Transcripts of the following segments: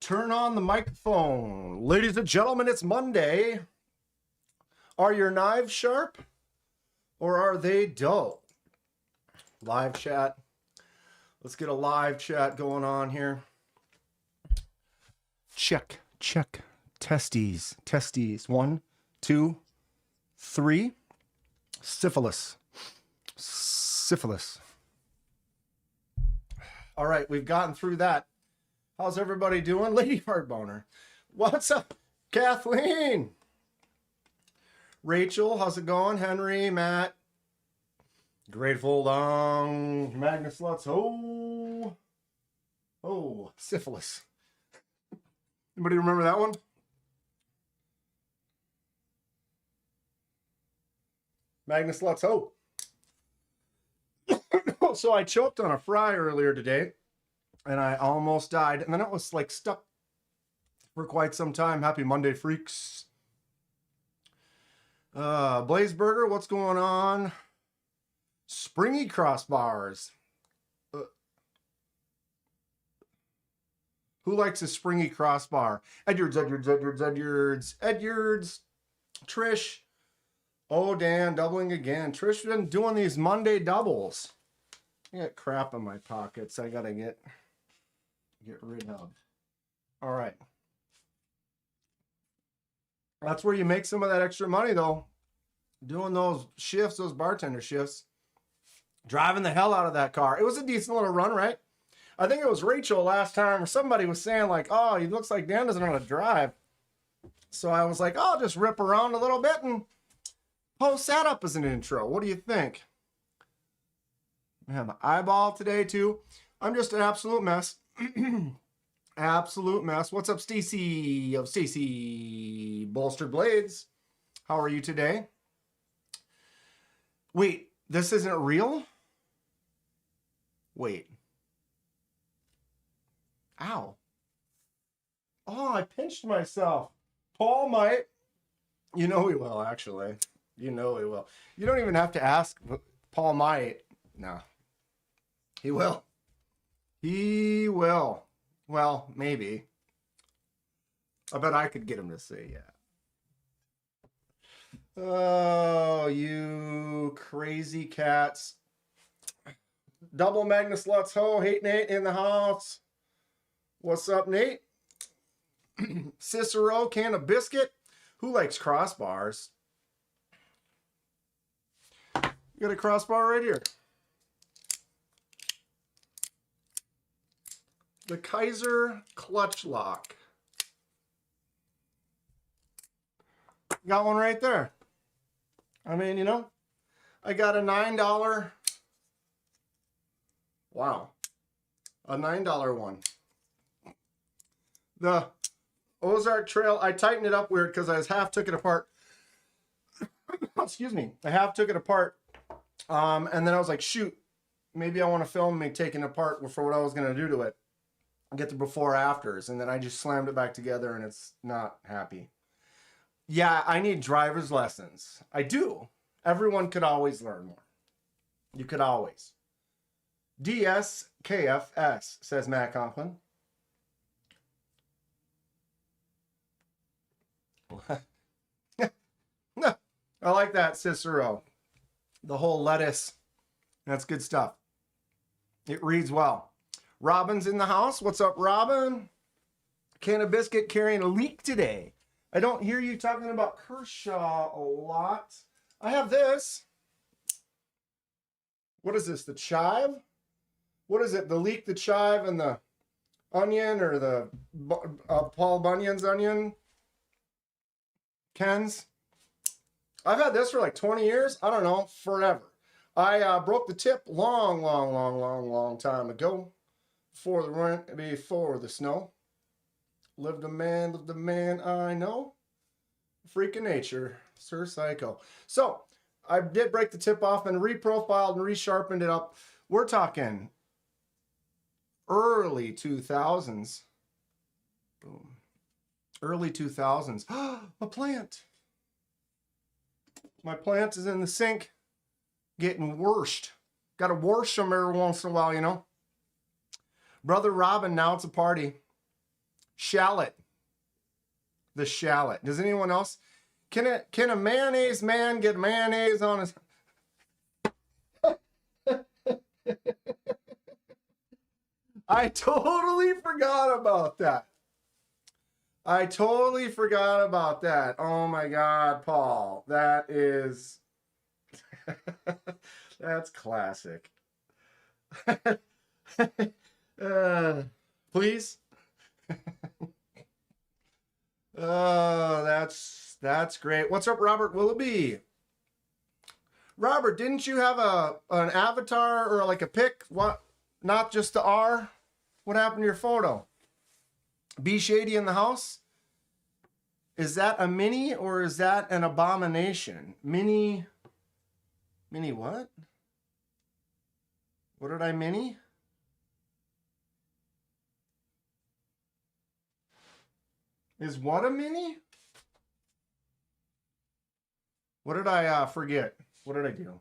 Turn on the microphone. Ladies and gentlemen, it's Monday. Are your knives sharp or are they dull? Live chat. Let's get a live chat going on here. Check, check. Testes, testes. 1, 2, 3. Syphilis. Syphilis. All right, we've gotten through that. How's everybody doing? Lady Hardboner. What's up? Kathleen. Rachel, how's it going? Henry, Matt. Grateful Long. Magnus Lutz. Oh, syphilis. Anybody remember that one? Magnus Lutz. Oh. So I choked on a fry earlier today and I almost died. And then it was like stuck for quite some time. Happy Monday, freaks. Blaze Burger, what's going on? Springy crossbars. Who likes a springy crossbar? Edwards. Trish. Oh, Dan, doubling again. Trish been doing these Monday doubles. I got crap in my pockets I gotta get rid of. All right. That's where you make some of that extra money, though. Doing those shifts, those bartender shifts. Driving the hell out of that car. It was a decent little run, right? I think it was Rachel last time, or somebody was saying like, oh, he looks like Dan doesn't know how to drive. So I was like, I'll just rip around a little bit and post that up as an intro. What do you think? I have an eyeball today, too. I'm just an absolute mess. Absolute mess. What's up, Stacy of Stacy Bolstered Blades? How are you today? Wait, this isn't real? Wait. Ow. Oh, I pinched myself. Paul might. You know he will, actually. You know he will. You don't even have to ask. Paul might. No. He will. He will. Well, maybe. I bet I could get him to say yeah. Oh, you crazy cats. Double Magnus Lutz Ho. Hate Nate in the house. What's up, Nate? Cicero, can of biscuit. Who likes crossbars? You got a crossbar right here. The Kizer clutch lock. Got one right there. I mean, you know, I got a $9. Wow. A $9 one. The Ozark Trail, I tightened it up weird because I half took it apart. Excuse me. I half took it apart. And then I was like, shoot, maybe I want to film me taking it apart for what I was going to do to it. Get the before afters. And then I just slammed it back together and it's not happy. Yeah, I need driver's lessons. I do. Everyone could always learn more. You could always. DSKFS, says Matt Conklin. I like that, Cicero. The whole lettuce. That's good stuff. It reads well. Robin's in the house. What's up, Robin? Can of biscuit carrying a leak today. I don't hear you talking about Kershaw a lot. I have this. What is this? The chive? What is it? The leek, the chive, and the onion, or the Paul Bunyan's onion? Ken's? I've had this for like 20 years. I don't know, forever. I broke the tip long time ago. Before the snow. Lived a man I know. Freak of nature. Sir Psycho. So, I did break the tip off and reprofiled and resharpened it up. We're talking early 2000s. Boom. Early 2000s. A plant. My plant is in the sink. Getting worshed. Got to wash them every once in a while, you know. Brother Robin, now it's a party. Shallot. The shallot. Does anyone else? Can a mayonnaise man get mayonnaise on his... I totally forgot about that. I totally forgot about that. Oh my God, Paul. That is... That's classic. Please? That's great. What's up, Robert Willoughby? Robert, didn't you have an avatar or like a pic? What? Not just the R? What happened to your photo? Be Shady in the house? Is that a mini or is that an abomination? Mini what? What did I mini? Is what a mini? What did I forget? What did I do?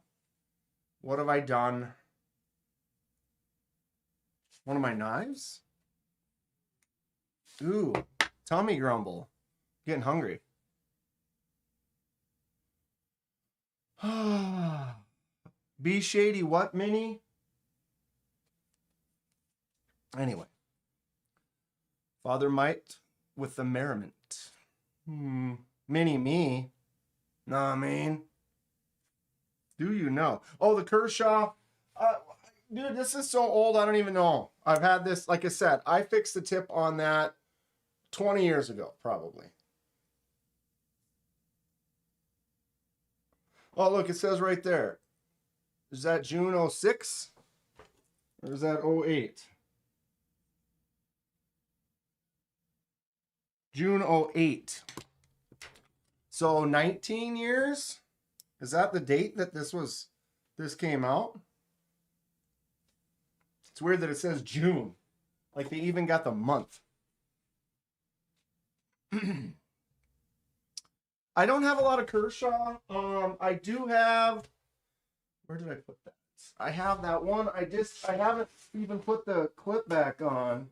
What have I done? One of my knives? Ooh, tummy grumble. Getting hungry. Be Shady what mini? Anyway. Father Might with the merriment. Mini me. Nah, I mean. Do you know? Oh, the Kershaw. Dude, this is so old, I don't even know. I've had this, like I said, I fixed the tip on that 20 years ago, probably. Oh, look, it says right there. Is that June 06? Or is that 08? June 08. So 19 years? Is that the date that this came out? It's weird that it says June. Like they even got the month. I don't have a lot of Kershaw. I do have, where did I put that? I have that one. I haven't even put the clip back on.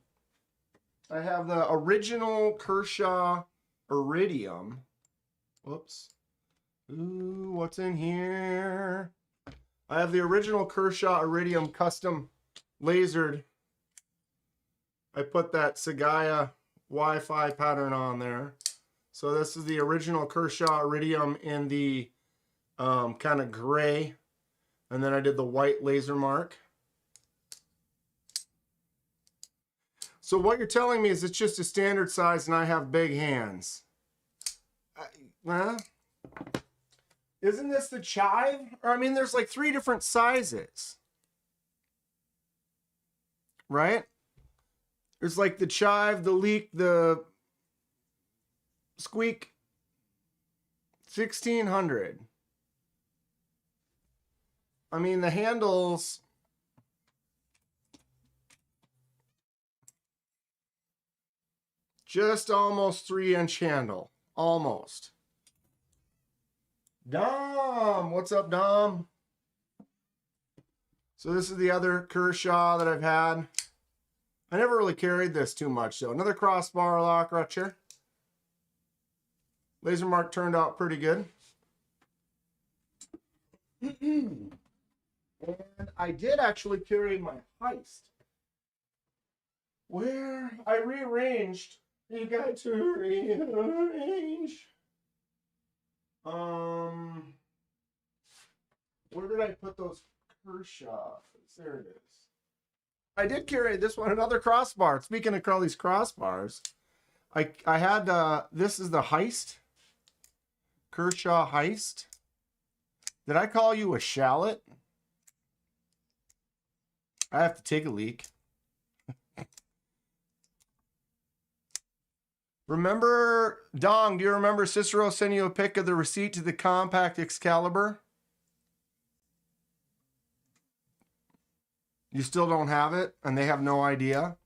I have the original Kershaw Iridium. Whoops. Ooh, what's in here? I have the original Kershaw Iridium custom lasered. I put that Sagaya Wi-Fi pattern on there. So this is the original Kershaw Iridium in the kind of gray. And then I did the white laser mark. So what you're telling me is it's just a standard size and I have big hands. Isn't this the chive? Or I mean, there's like 3 different sizes. Right? There's like the chive, the leek, the squeak. 1600. I mean, the handles. Just almost 3-inch handle. Almost. Dom, what's up, Dom? So this is the other Kershaw that I've had. I never really carried this too much, though. Another crossbar lock right here. Laser mark turned out pretty good. And I did actually carry my heist, where I rearranged. You got to rearrange. Where did I put those Kershaws? There it is. I did carry this one, another crossbar. Speaking of all these crossbars, I had, this is the heist. Kershaw heist. Did I call you a shallot? I have to take a leak. Remember, Dong, do you remember Cicero sending you a pic of the receipt to the compact Excalibur? You still don't have it, and they have no idea?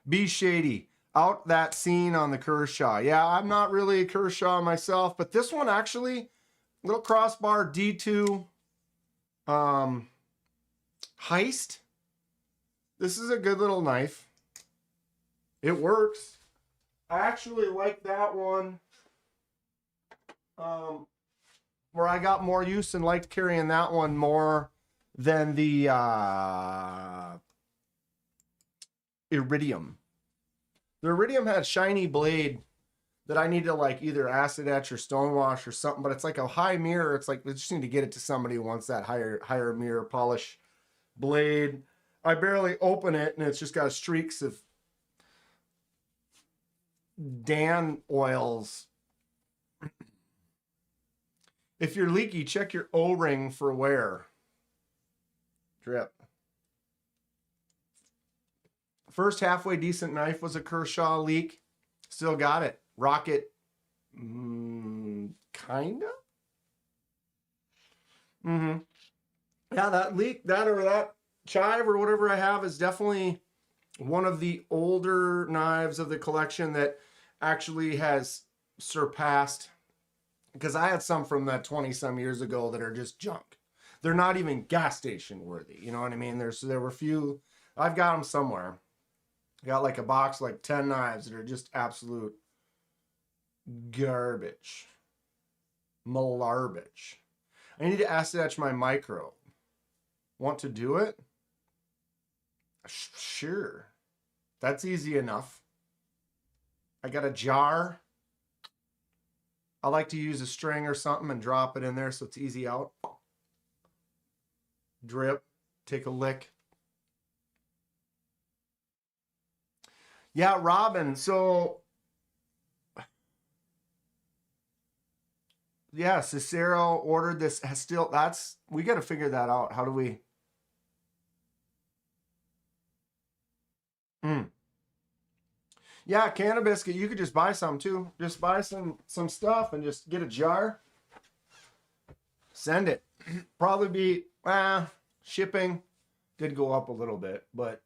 Be Shady. Out that scene on the Kershaw. Yeah, I'm not really a Kershaw myself, but this one actually, little crossbar D2 heist. This is a good little knife. It works. I actually like that one. Where I got more use and liked carrying that one more than the Iridium. The Iridium had shiny blade that I need to like either acid etch or stone wash or something, but it's like a high mirror. It's like we just need to get it to somebody who wants that higher mirror polish blade. I barely open it and it's just got streaks of Dan oils. If you're leaky, check your O-ring for wear. Drip. First halfway decent knife was a Kershaw leak. Still got it. Rocket. Kinda? Yeah, that leak, that chive or whatever I have is definitely one of the older knives of the collection that actually has surpassed, because I had some from that 20 some years ago that are just junk. They're not even gas station worthy. You know what I mean? There were a few, I've got them somewhere. Got like a box, like 10 knives that are just absolute garbage. Malarbage. I need to acid etch my micro. Want to do it? Sure. That's easy enough. I got a jar. I like to use a string or something and drop it in there so it's easy out. Drip. Take a lick. Yeah, Robin. So, yeah, Cicero ordered this. We got to figure that out. How do we? Yeah, cannabis. You could just buy some too. Just buy some stuff and just get a jar. Send it. Probably be shipping did go up a little bit, but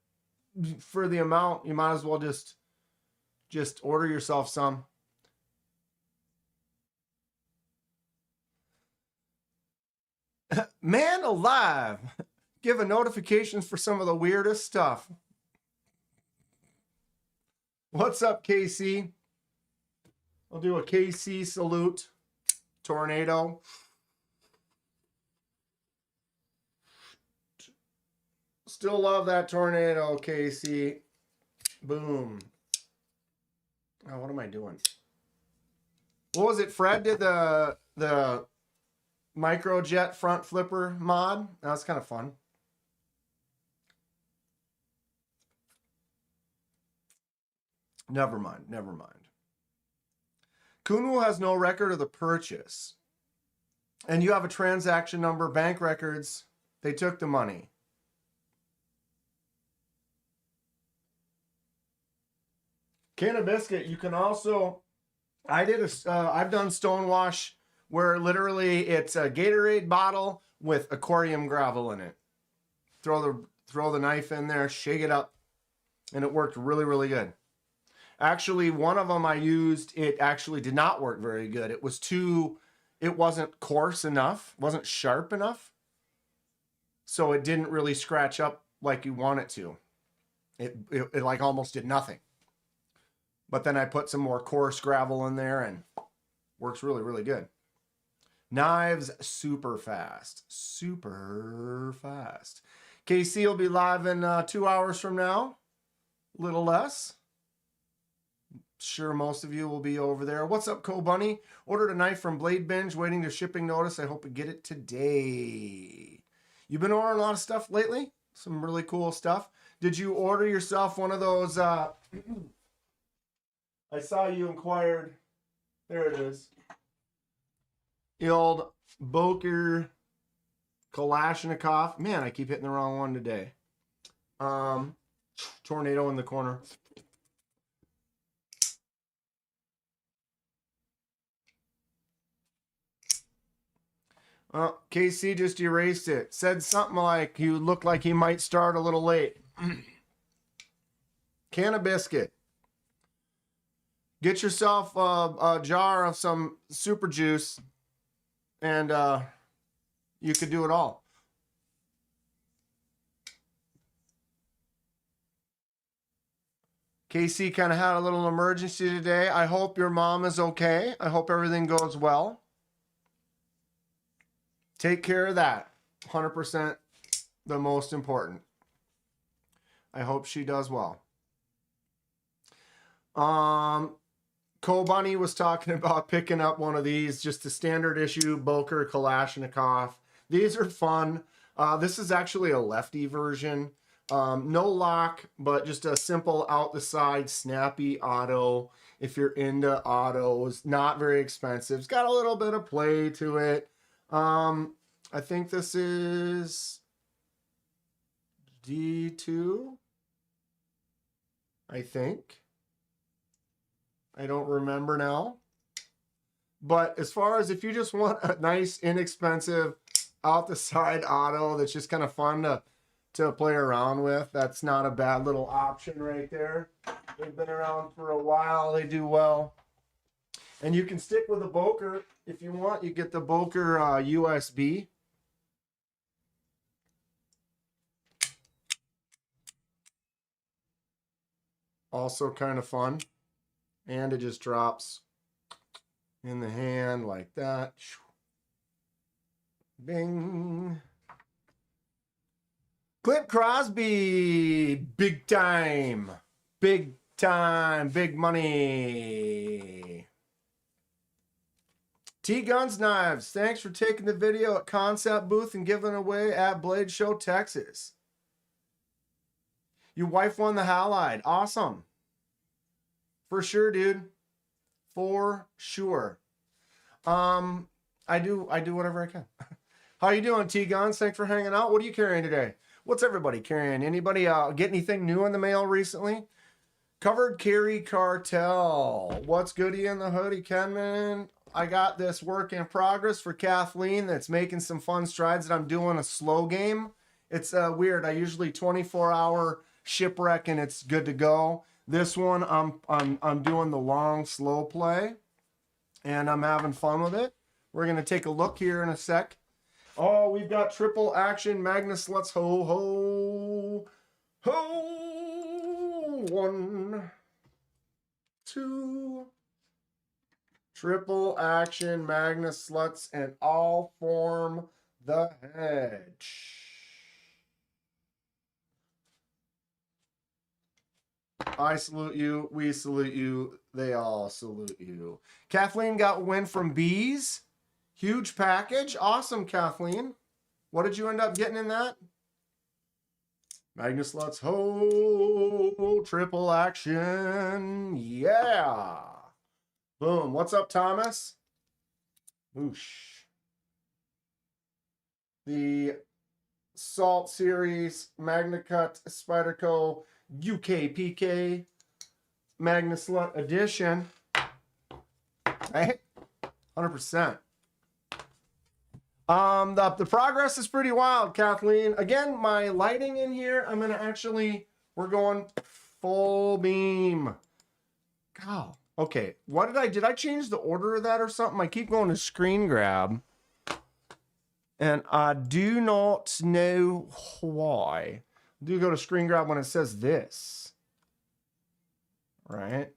for the amount, you might as well just order yourself some. Man alive, giving notifications for some of the weirdest stuff. What's up, KC? I'll do a KC salute. Tornado. Still love that tornado, KC. Boom. Oh, what am I doing? What was it? Fred did the microjet front flipper mod. That was kind of fun. Never mind. Kunwu has no record of the purchase. And you have a transaction number, bank records. They took the money. Cannabiscuit, you can also, I've done stonewash where literally it's a Gatorade bottle with aquarium gravel in it. Throw the knife in there, shake it up, and it worked really, really good. Actually, one of them I used, it actually did not work very good. It wasn't coarse enough, wasn't sharp enough. So it didn't really scratch up like you want it to. It like almost did nothing. But then I put some more coarse gravel in there and works really, really good. Knives, super fast. Super fast. KC will be live in 2 hours from now. A little less. Sure most of you will be over there. What's up, Co-Bunny? Ordered a knife from Bladebinge, waiting to shipping notice. I hope to get it today. You've been ordering a lot of stuff lately? Some really cool stuff. Did you order yourself one of those... I saw you inquired. There it is. The old Boker Kalashnikov. Man, I keep hitting the wrong one today. Tornado in the corner. KC just erased it. Said something like he looked like he might start a little late. Cannabiscuit. Get yourself a jar of some super juice and you could do it all. Casey kind of had a little emergency today. I hope your mom is okay. I hope everything goes well. Take care of that. 100% the most important. I hope she does well. Cole Bunny was talking about picking up one of these, just a standard issue Boker Kalashnikov. These are fun. This is actually a lefty version. No lock, but just a simple out the side, snappy auto. If you're into autos, not very expensive. It's got a little bit of play to it. I think this is D2. I think. I don't remember now. But as far as if you just want a nice, inexpensive, out the side auto that's just kind of fun to play around with, that's not a bad little option right there. They've been around for a while. They do well. And you can stick with a Boker if you want. You get the Boker USB. Also kind of fun. And it just drops in the hand like that. Bing. Clint Crosby, big time, big money. T-Guns Knives, thanks for taking the video at Kansept booth and giving away at Blade Show, Texas. Your wife won the halide, awesome. For sure, dude, for sure. I do whatever I can. How you doing, T-Guns? Thanks for hanging out. What are you carrying today? What's everybody carrying? Anybody get anything new in the mail recently? Covered Carry Cartel. What's goody in the hoodie, Kenman? I got this work in progress for Kathleen that's making some fun strides that I'm doing a slow game. It's weird. I usually 24-hour shipwreck and it's good to go. This one I'm doing the long slow play and I'm having fun with it. We're going to take a look here in a sec. Oh, we've got triple action Magnus. Let's ho, ho, ho. 1, 2. Triple action Magnus Sluts and all form the hedge. I salute you. We salute you. They all salute you. Kathleen got a win from Bees. Huge package. Awesome, Kathleen. What did you end up getting in that? Magnus Lutz ho. Triple action. Yeah. Boom. What's up, Thomas? Whoosh. The Salt Series MagnaCut Spyderco UKPK Magnus Lut edition. Right? 100%. The progress is pretty wild, Kathleen. Again, my lighting in here, I'm going to actually, we're going full beam. God. Okay. What did I change the order of that or something? I keep going to screen grab. And I do not know why. I do go to screen grab when it says this. Right?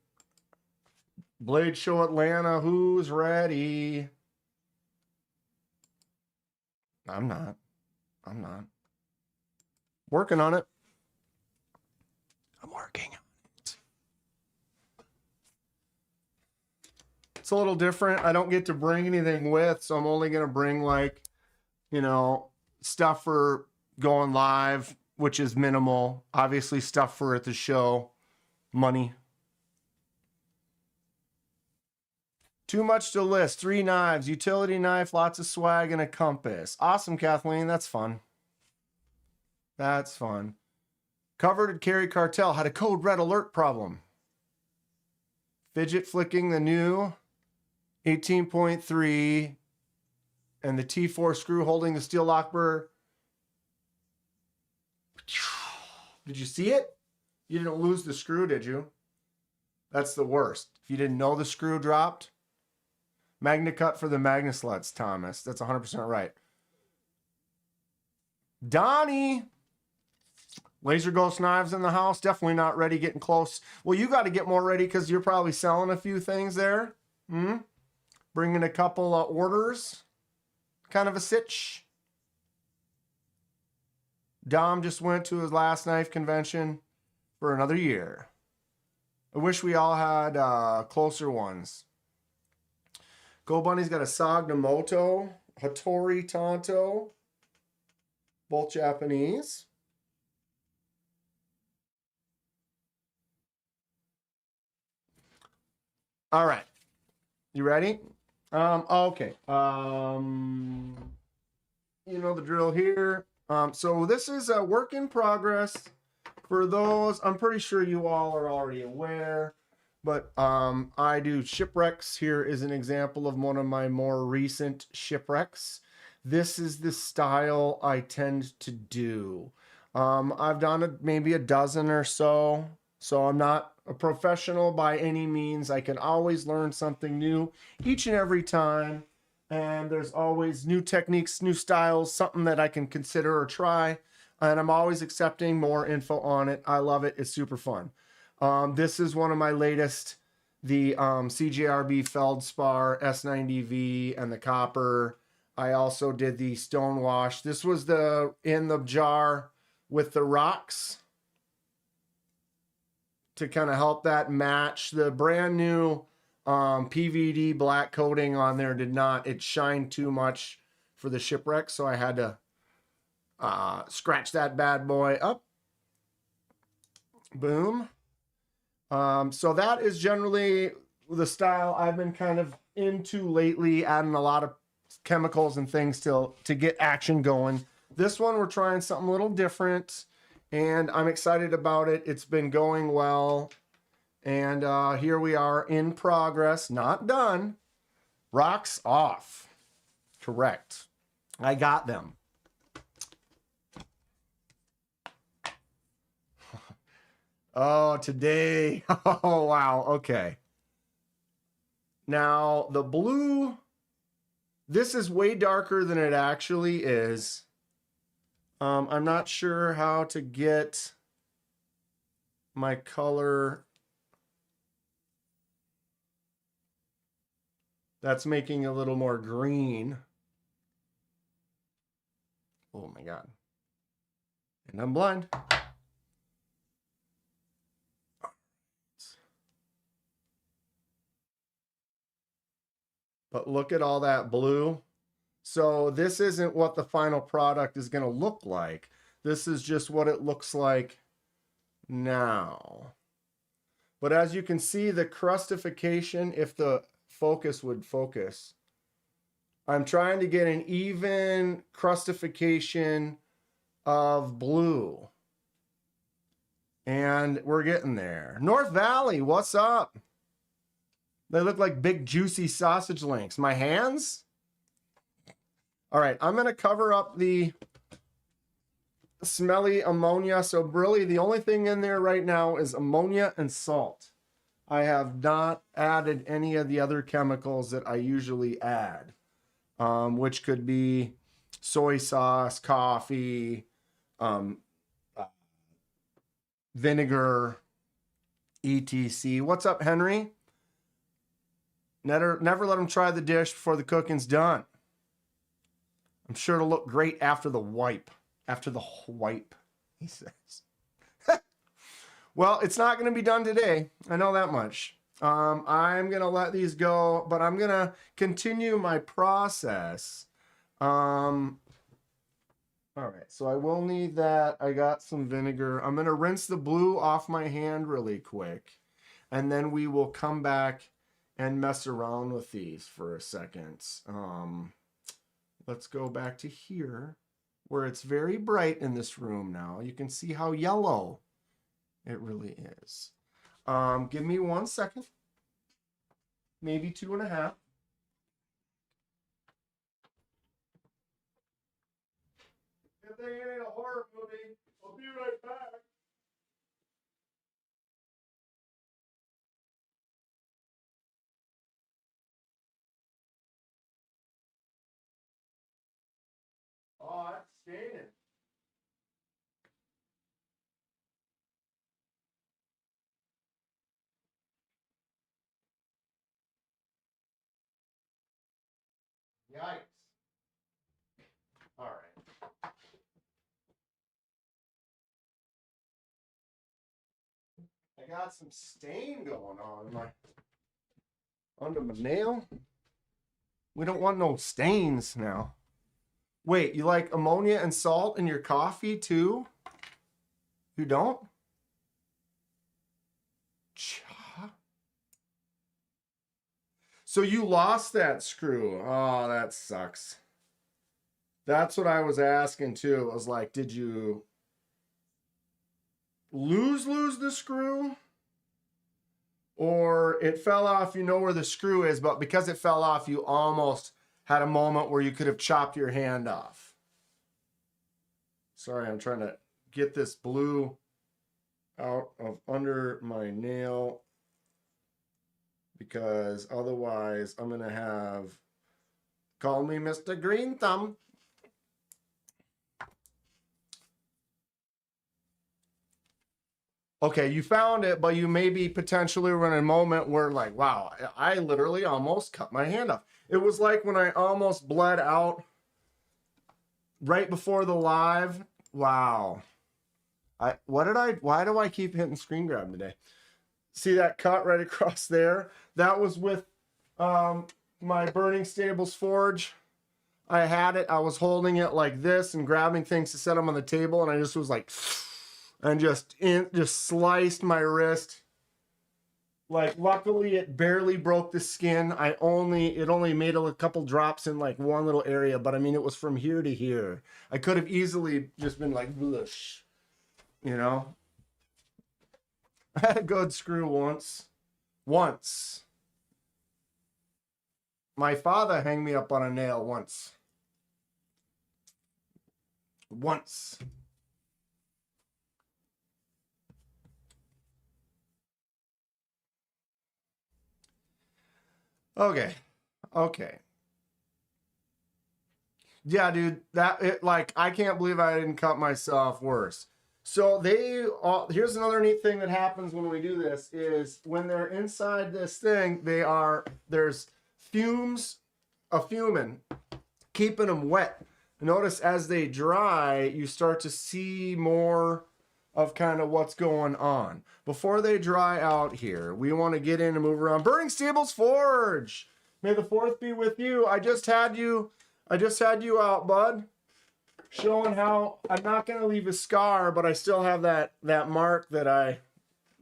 Blade Show Atlanta, who's ready? I'm not. Working on it. I'm working on it. It's a little different. I don't get to bring anything with, so I'm only going to bring, like, you know, stuff for going live, which is minimal. Obviously, stuff for at the show. Money. Too much to list. 3 knives, utility knife, lots of swag, and a compass. Awesome, Kathleen. That's fun. That's fun. Covered Carry Cartel had a code red alert problem. Fidget flicking the new 18.3 and the T4 screw holding the steel lock burr. Did you see it? You didn't lose the screw, did you? That's the worst. If you didn't know the screw dropped. MagnaCut for the Magnus Lutz, Thomas. That's 100% right. Donnie. Laser Ghost knives in the house. Definitely not ready, getting close. Well, you got to get more ready because you're probably selling a few things there. Bringing a couple of orders. Kind of a sitch. Dom just went to his last knife convention for another year. I wish we all had closer ones. Go Bunny's got a Sagnamoto, Hattori Tonto, both Japanese. All right. You ready? Okay. You know the drill here. So this is a work in progress. For those, I'm pretty sure you all are already aware, but I do shipwrecks. Here is an example of one of my more recent shipwrecks. This is the style I tend to do. I've done maybe a dozen or so, so I'm not a professional by any means. I can always learn something new each and every time, and there's always new techniques, new styles, something that I can consider or try. And I'm always accepting more info on it. I love it. It's super fun. This is one of my latest, the CJRB Feldspar S90V and the copper. I also did the Stonewash. This was the in the jar with the rocks to kind of help that match. The brand new PVD black coating on there did not. It shined too much for the shipwreck, so I had to scratch that bad boy up. Boom. So that is generally the style I've been kind of into lately, adding a lot of chemicals and things to get action going. This one, we're trying something a little different, and I'm excited about it. It's been going well, and here we are in progress, not done. Rocks off. Correct. I got them. Oh, today. Oh, wow. Okay. Now, the blue, this is way darker than it actually is. I'm not sure how to get my color. That's making a little more green. Oh, my God. And I'm blind. But look at all that blue. So this isn't what the final product is going to look like. This is just what it looks like now. But as you can see, the crustification, if the focus would focus, I'm trying to get an even crustification of blue. And we're getting there. North Valley, what's up? They look like big, juicy sausage links. My hands? All right, I'm going to cover up the smelly ammonia. So really, the only thing in there right now is ammonia and salt. I have not added any of the other chemicals that I usually add, which could be soy sauce, coffee, vinegar, etc. What's up, Henry? Never let them try the dish before the cooking's done. I'm sure it'll look great after the wipe. After the wipe, he says. Well, it's not going to be done today. I know that much. I'm going to let these go, but I'm going to continue my process. All right, so I will need that. I got some vinegar. I'm going to rinse the blue off my hand really quick, and then we will come back and mess around with these for a second. Let's go back to here where it's very bright in this room now. You can see how yellow it really is. Give me 1 second, maybe 2.5. If they ain't a horror movie, I'll be right back. Oh, that's staining. Yikes. All right. I got some stain going on under my nail. We don't want no stains now. Wait, you like ammonia and salt in your coffee too? You don't? So you lost that screw. Oh, that sucks. That's what I was asking too. I was like, did you lose the screw? Or it fell off, you know where the screw is, but because it fell off, you almost had a moment where you could have chopped your hand off. Sorry, I'm trying to get this blue out of under my nail because otherwise I'm going to have, call me Mr. Green Thumb. Okay, you found it, but you maybe potentially were in a moment where like, wow, I literally almost cut my hand off. It was like when I almost bled out right before the live. Wow. Why do I keep hitting screen grab today? See that cut right across there? That was with my Burning Stables forge. I had it, I was holding it like this and grabbing things to set them on the table, and I just was like, and just sliced my wrist. Like, luckily it barely broke the skin. It only made a couple drops in like one little area, but I mean, it was from here to here. I could have easily just been like, blush, you know? I had a good screw once. My father hanged me up on a nail once. Okay. Yeah, dude, I can't believe I didn't cut myself worse. So here's another neat thing that happens when we do this is when they're inside this thing, there's fumes, a fuming, keeping them wet. Notice as they dry, you start to see more of kind of what's going on. Before they dry out here, we want to get in and move around. Burning Stables Forge! May the 4th be with you. I just had you out, bud. Showing how I'm not going to leave a scar, but I still have that mark that I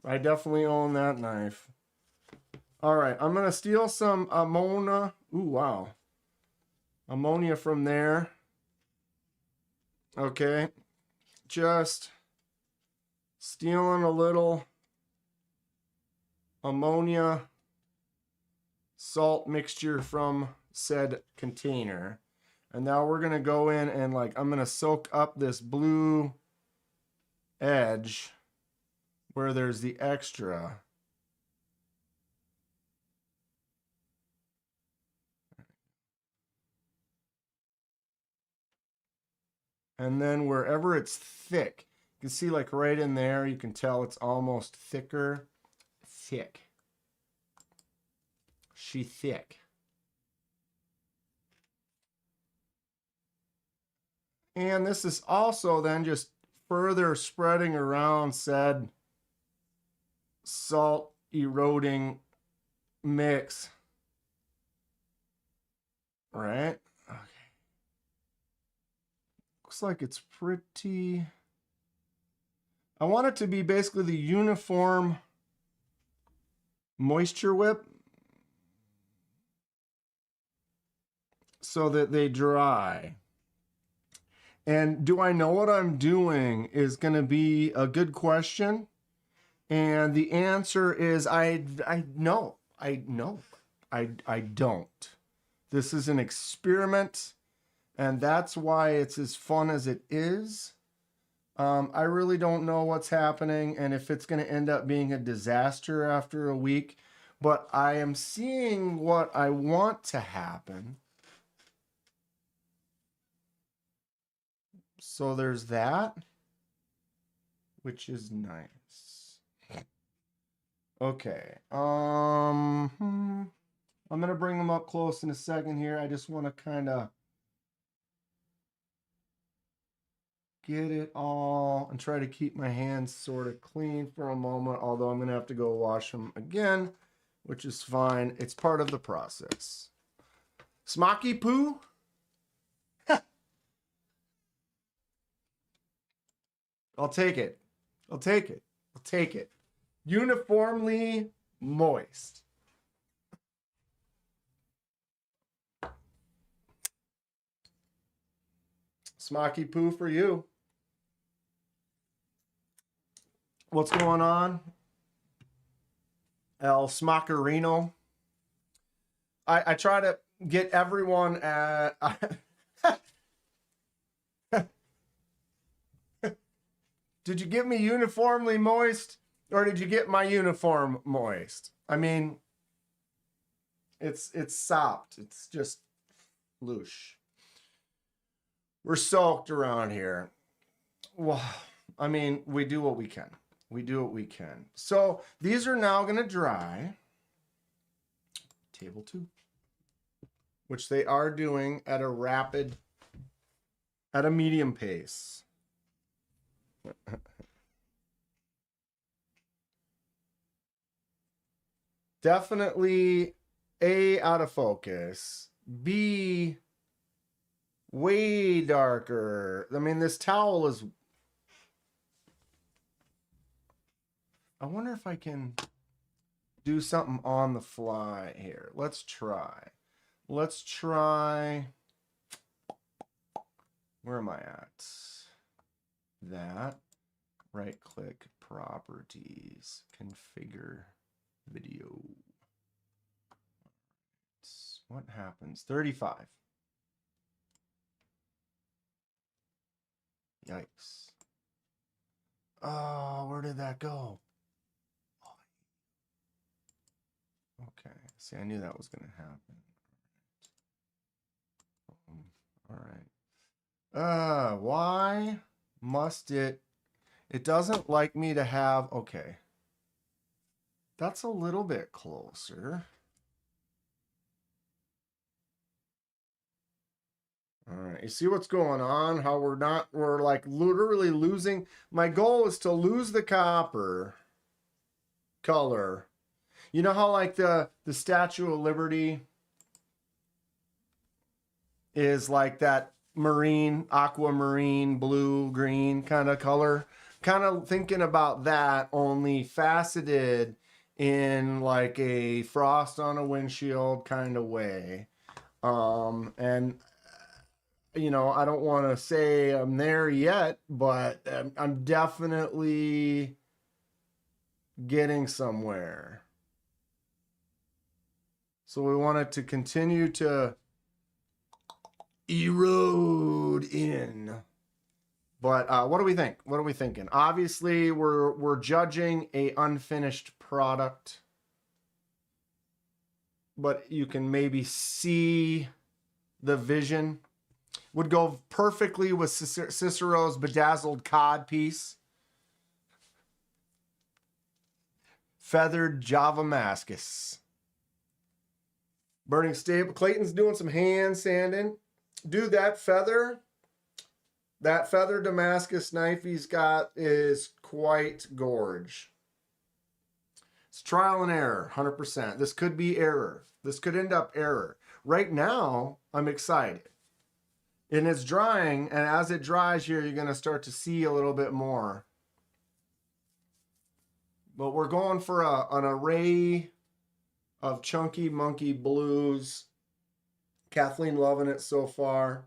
definitely own that knife. All right, I'm going to steal some ammonia. Ooh, wow. Ammonia from there. Okay. Just stealing a little ammonia salt mixture from said container. And now we're going to go in and I'm going to soak up this blue edge where there's the extra. And then wherever it's thick, you can see right in there, you can tell it's almost thicker. Thick. She thick. And this is also then just further spreading around said salt eroding mix. Right? Okay. Looks like it's pretty... I want it to be basically the uniform moisture whip so that they dry. And do I know what I'm doing is going to be a good question. And the answer is I don't. This is an experiment, and that's why it's as fun as it is. I really don't know what's happening and if it's going to end up being a disaster after a week, but I am seeing what I want to happen. So there's that, which is nice. Okay. I'm going to bring them up close in a second here. I just want to kind of get it all and try to keep my hands sort of clean for a moment, although I'm going to have to go wash them again, which is fine. It's part of the process. Smoky poo? I'll take it. I'll take it. I'll take it. Uniformly moist. Smoky poo for you. What's going on? El Smockerino. I try to get everyone at... Did you give me uniformly moist, or did you get my uniform moist? I mean, it's sopped. It's just loosh. We're soaked around here. Well, I mean, we do what we can. We do what we can. So these are now going to dry. Table 2. Which they are doing at a medium pace. Definitely A, out of focus. B, way darker. I mean, this towel is... I wonder if I can do something on the fly here. Let's try. Let's try... Where am I at? That. Right click, properties, configure video. What happens? 35. Yikes. Oh, where did that go? Okay. See, I knew that was going to happen. All right. Why must it... It doesn't like me to have... Okay. That's a little bit closer. All right. You see what's going on? How we're like literally losing... My goal is to lose the copper color. You know how like the Statue of Liberty is like that marine, aquamarine, blue, green kind of color? Kind of thinking about that, only faceted in like a frost on a windshield kind of way. And you know, I don't want to say I'm there yet, but I'm definitely getting somewhere. So we want it to continue to erode in. But what do we think? What are we thinking? Obviously, we're judging a unfinished product, but you can maybe see the vision. Would go perfectly with Cicero's bedazzled cod piece. Feathered Java Mascus. Burning stable. Clayton's doing some hand sanding. Dude, that feather Damascus knife he's got is quite gorge. It's trial and error, 100%. This could be error. This could end up error. Right now, I'm excited. And it's drying, and as it dries here, you're going to start to see a little bit more. But we're going for an array of chunky monkey blues. Kathleen loving it so far.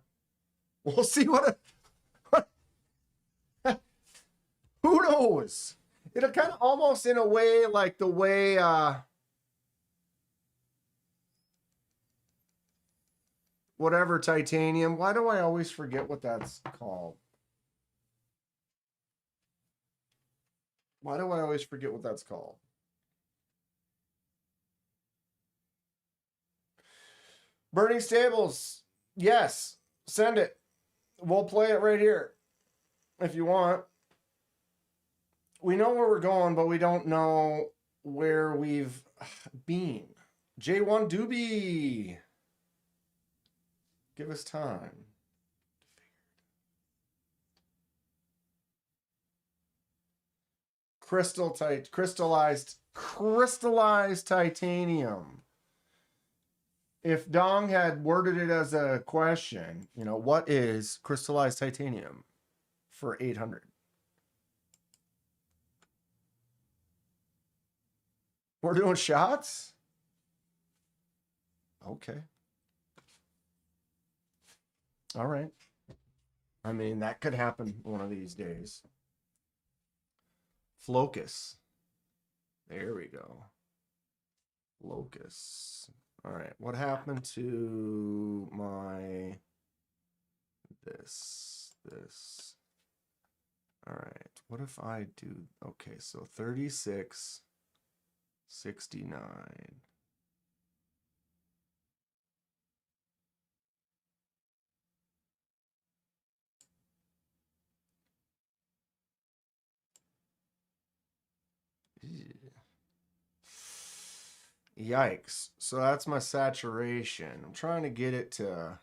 We'll see what who knows? It'll kind of almost in a way like the way whatever titanium. Why do I always forget what that's called? Why do I always forget what that's called? Burning Stables. Yes. Send it. We'll play it right here if you want. We know where we're going, but we don't know where we've been. J1 Doobie. Give us time. Crystallized titanium. If Dong had worded it as a question, you know, what is crystallized titanium for 800? We're doing shots? Okay. All right. I mean, that could happen one of these days. Flocus. There we go. Locus. All right. What happened to my this? All right. What if I do? Okay, so 3669. Yikes. So that's my saturation. I'm trying to get it to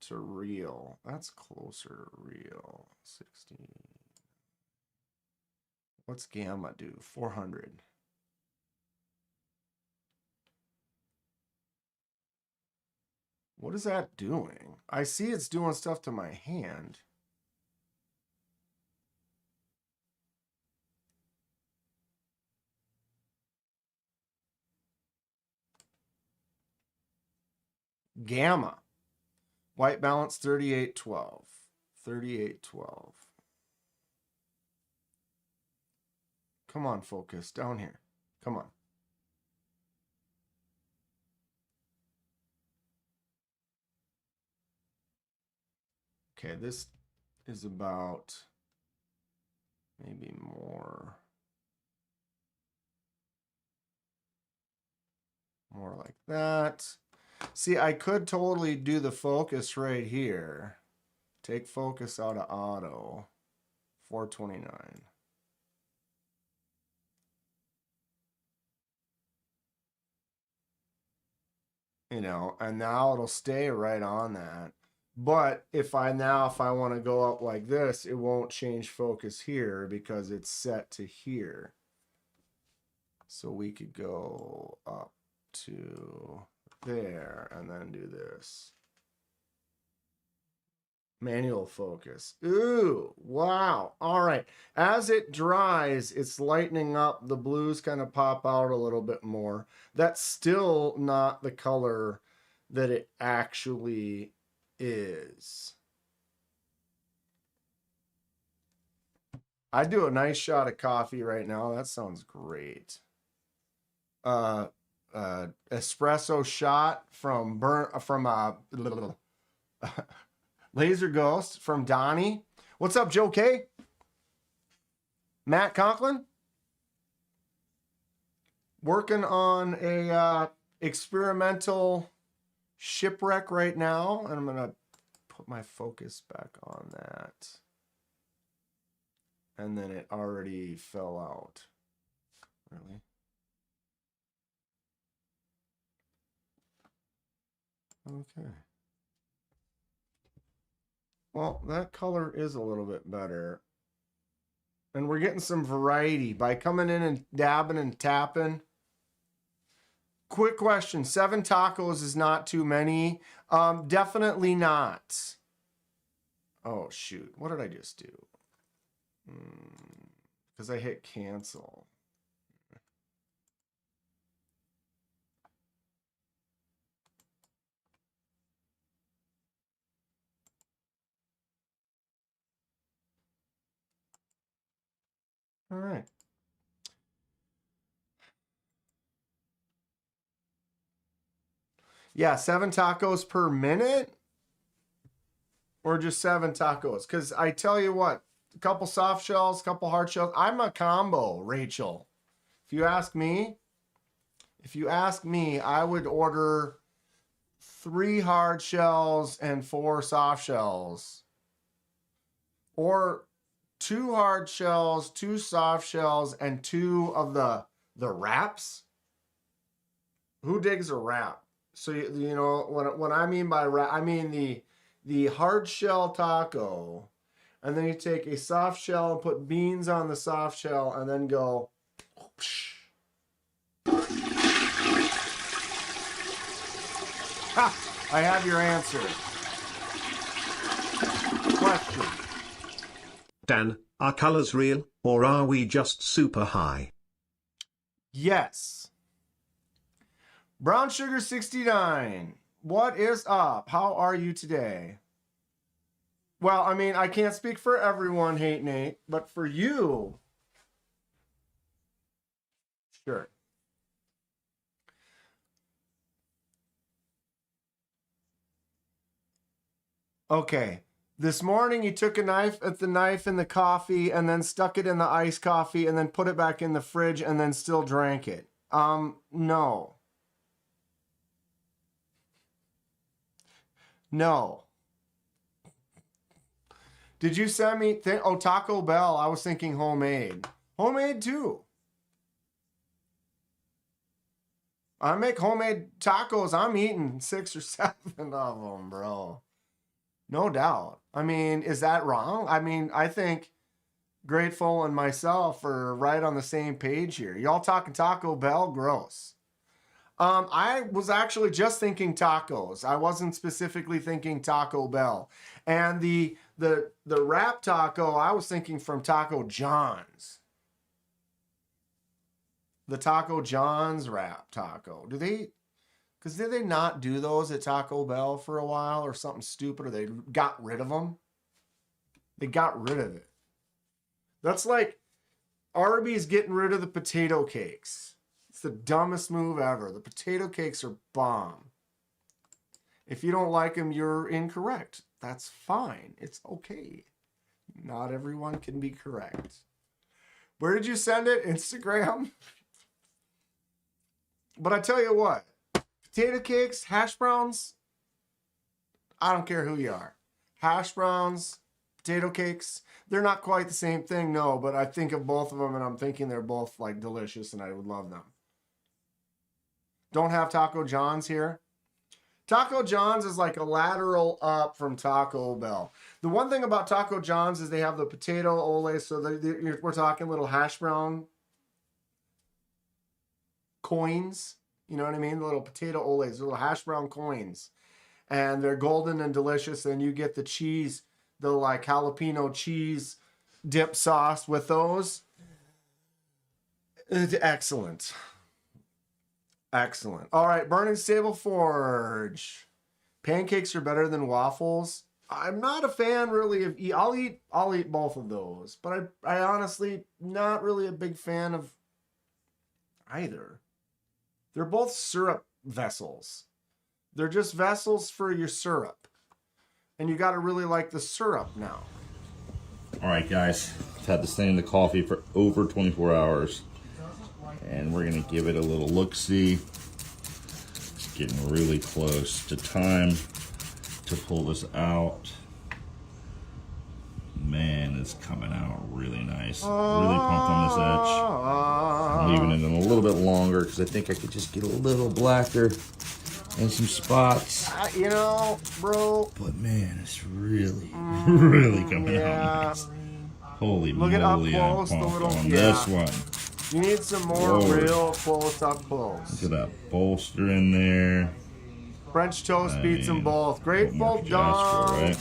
real. That's closer to real. 16. What's gamma do? 400. What is that doing? I see it's doing stuff to my hand. Gamma. White balance 3812. 3812. Come on, focus. Down here. Come on. Okay, this is about maybe more like that. See, I could totally do the focus right here. Take focus out of auto. 429. You know, and now it'll stay right on that. But if I want to go up like this, it won't change focus here because it's set to here. So we could go up to there and then do this. Manual focus. Ooh, wow. All right. As it dries, it's lightening up. The blues kind of pop out a little bit more. That's still not the color that it actually is. I'd do a nice shot of coffee right now. That sounds great. Espresso shot from Laser Ghost from Donnie. What's up, Joe K? Matt Conklin? Working on a experimental shipwreck right now, and I'm gonna put my focus back on that. And then it already fell out. Really? Okay. Well, that color is a little bit better. And we're getting some variety by coming in and dabbing and tapping. Quick question. 7 tacos is not too many. Definitely not. Oh, shoot. What did I just do? Because I hit cancel. All right. Yeah, 7 tacos per minute? Or just 7 tacos? Because I tell you what, a couple soft shells, a couple hard shells. I'm a combo, Rachel. If you ask me, I would order 3 hard shells and 4 soft shells. Or 2 hard shells, 2 soft shells, and 2 of the wraps. Who digs a wrap? So you know what I mean by wrap, I mean the hard shell taco, and then you take a soft shell and put beans on the soft shell, and then go. Ha! I have your answer. Question. Dan, are colors real, or are we just super high? Yes. Brown Sugar 69. What is up? How are you today? Well, I mean, I can't speak for everyone, Hate Nate, but for you, sure. Okay. This morning you took a knife at the knife in the coffee and then stuck it in the iced coffee and then put it back in the fridge and then still drank it. No. No. Did you send me? Oh, Taco Bell. I was thinking homemade. Homemade too. I make homemade tacos. I'm eating 6 or 7 of them, bro. No doubt. I mean, is that wrong? I mean, I think Grateful and myself are right on the same page here. Y'all talking Taco Bell? Gross. I was actually just thinking tacos. I wasn't specifically thinking Taco Bell. And the wrap taco, I was thinking from Taco John's. The Taco John's wrap taco. Because did they not do those at Taco Bell for a while or something stupid, or they got rid of them? They got rid of it. That's like Arby's getting rid of the potato cakes. It's the dumbest move ever. The potato cakes are bomb. If you don't like them, you're incorrect. That's fine. It's okay. Not everyone can be correct. Where did you send it? Instagram? But I tell you what, potato cakes, hash browns, I don't care who you are. Hash browns, potato cakes, they're not quite the same thing, no, but I think of both of them and I'm thinking they're both like delicious and I would love them. Don't have Taco John's here. Taco John's is like a lateral up from Taco Bell. The one thing about Taco John's is they have the potato ole, so we're talking little hash brown coins. You know what I mean? The little potato oles, little hash brown coins. And they're golden and delicious. And you get the cheese, the like jalapeno cheese dip sauce with those. It's excellent. Excellent. All right, Burning Stable Forge. Pancakes are better than waffles. I'm not a fan really of I'll eat both of those, but I honestly not really a big fan of either. They're both syrup vessels. They're just vessels for your syrup. And you got to really like the syrup now. All right, guys. I've had this thing in the coffee for over 24 hours. And we're going to give it a little look-see. It's getting really close to time to pull this out. Man, it's coming out really nice. Really pumped on this edge. I'm leaving it in a little bit longer because I think I could just get a little blacker and some spots. You know, bro. But man, it's really, really coming out nice. Holy moly, I'm pumped on this one. You need some more real close up close. Look at that bolster in there. French toast beats them both. Grateful Dawn. Right?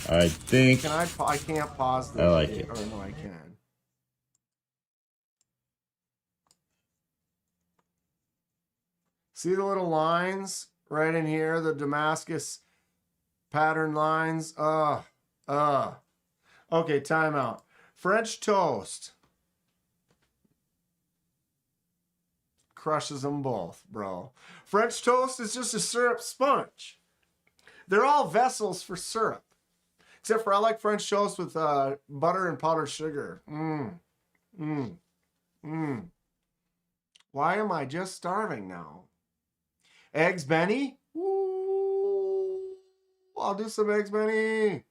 I think. I can't pause this. I like it. Or no, I can. See the little lines right in here? The Damascus pattern lines. Okay, timeout. French toast. Crushes them both, bro. French toast is just a syrup sponge. They're all vessels for syrup. Except for I like French toast with butter and powdered sugar. Why am I just starving now? Eggs Benny? Ooh, I'll do some Eggs Benny.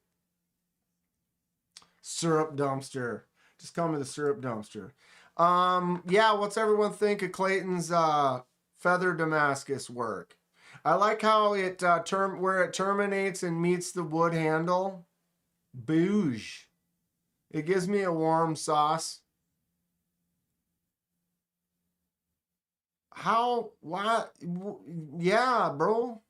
Syrup dumpster. Just call me the syrup dumpster. Yeah, what's everyone think of Clayton's feather Damascus work. I like how it where it terminates and meets the wood handle. Bouge. It gives me a warm sauce. How? Why? Yeah, bro.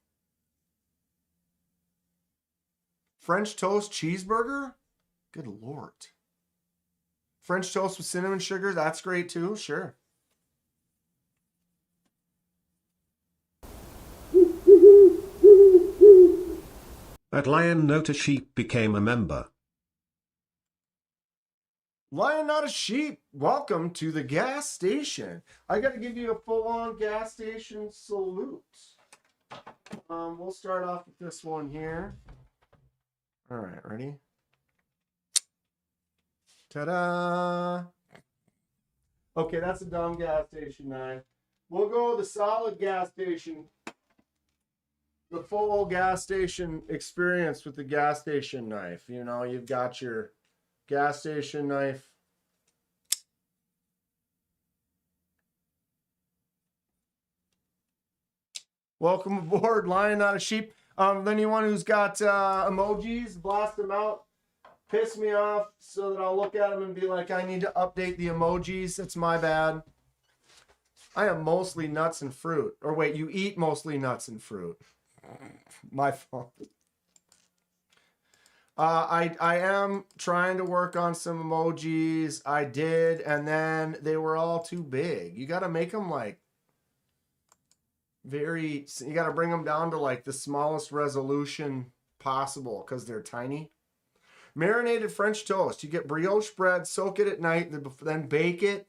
French toast cheeseburger? Good Lord. French toast with cinnamon sugar, that's great too, sure. At Lion Note a sheep became a member. Lion not a sheep, welcome to the gas station. I gotta give you a full-on gas station salute. We'll start off with this one here. All right, ready? Ta-da! Okay, that's a dumb gas station knife. We'll go the solid gas station. The full gas station experience with the gas station knife. You know, you've got your gas station knife. Welcome aboard, Lion Not a Sheep. Anyone who's got emojis, blast them out. Piss me off so that I'll look at them and be like, I need to update the emojis. It's my bad. I am mostly nuts and fruit. Or wait, you eat mostly nuts and fruit. My fault. I am trying to work on some emojis. I did, and then they were all too big. You got to make them like you got to bring them down to like the smallest resolution possible because they're tiny. Marinated French toast. You get brioche bread, soak it at night, then bake it.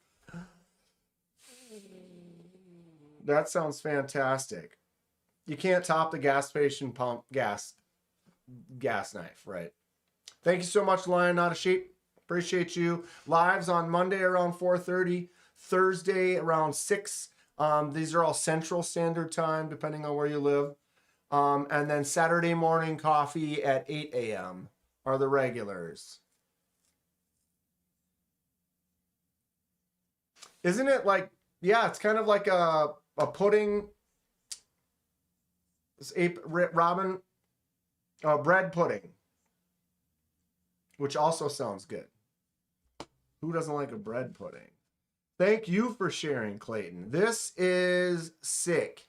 That sounds fantastic. You can't top the gas station pump gas knife, right? Thank you so much, Lion Not a Sheep. Appreciate you. Lives on Monday around 4:30, Thursday around 6. These are all Central Standard Time, depending on where you live. And then Saturday morning coffee at 8 a.m. are the regulars. Isn't it like, yeah, it's kind of like a pudding. Bread pudding, which also sounds good. Who doesn't like a bread pudding? Thank you for sharing, Clayton. This is sick.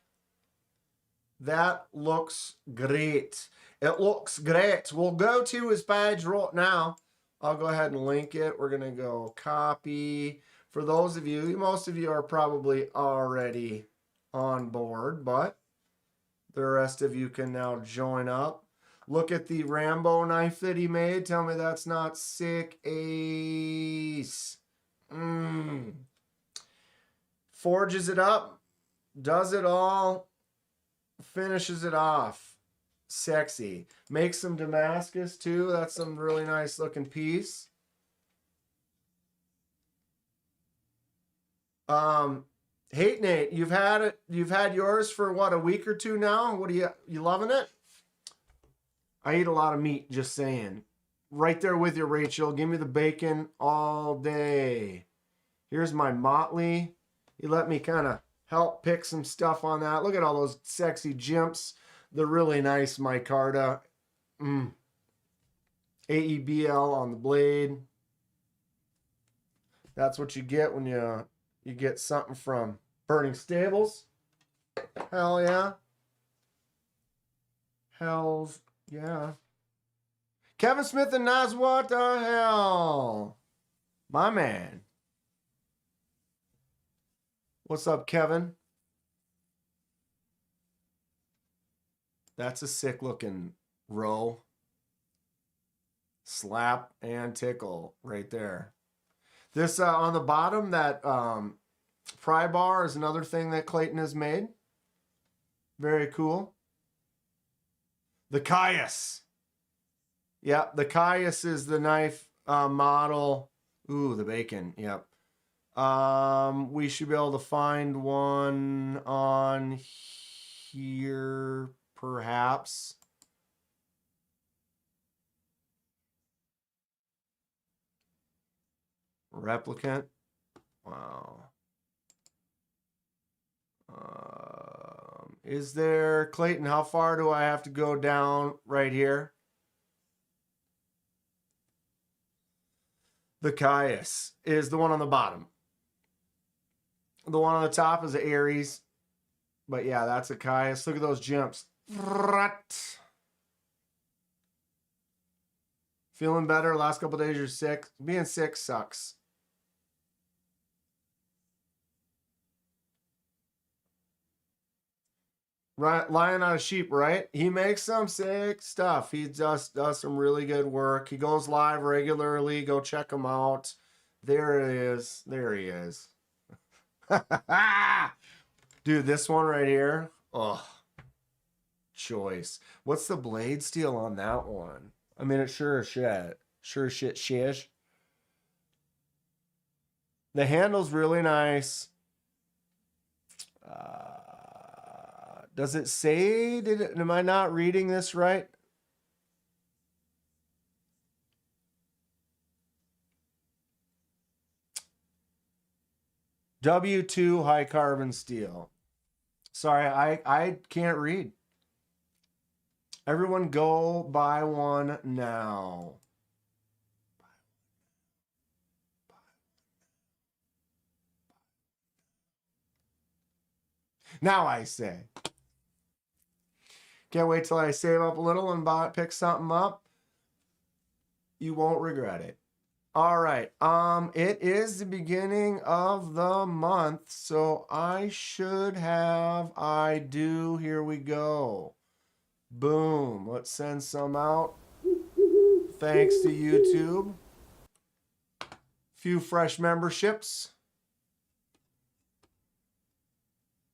That looks great. It looks great. We'll go to his page right now. I'll go ahead and link it. We're going to go copy. For those of you, most of you are probably already on board, but the rest of you can now join up. Look at the Rambo knife that he made. Tell me that's not sick ace. Forges it up. Does it all. Finishes it off. Sexy. Makes some Damascus too. That's some really nice looking piece. Hate Nate, you've had it. You've had yours for what, a week or two now? What are you loving it? I eat a lot of meat, just saying. Right there with you, Rachel. Give me the bacon all day. Here's my Motley. You let me kind of help pick some stuff on that. Look at all those sexy jimps. The really nice micarta. AEBL on the blade. That's what you get when you get something from Burning Stables. Hell yeah. Hells yeah. Kevin Smith and Nas, what the hell? My man. What's up, Kevin? That's a sick looking row. Slap and tickle right there. This on the bottom, that pry bar is another thing that Clayton has made. Very cool. The Caius. Yeah, the Caius is the knife model. Ooh, the bacon. Yep. We should be able to find one on here, perhaps. Replicant. Wow. Is there, Clayton, how far do I have to go down right here? The Caius is the one on the bottom. The one on the top is the Aries. But yeah, that's a Caius. Look at those jumps. Feeling better. Last couple days you're sick. Being sick sucks. Right, Lion on a Sheep, right? He makes some sick stuff. He just does some really good work. He goes live regularly. Go check him out. There it is. There he is. Dude, this one right here. Oh, choice. What's the blade steel on that one? I mean, it's sure as shit. Sure as shit shish. The handle's really nice. Does it say, am I not reading this right? W2 high carbon steel. Sorry, I can't read. Everyone go buy one now. Now I say. Can't wait till I save up a little and pick something up. You won't regret it. All right. It is the beginning of the month, so I should have, I do. Here we go. Boom. Let's send some out. Thanks to YouTube. Few fresh memberships.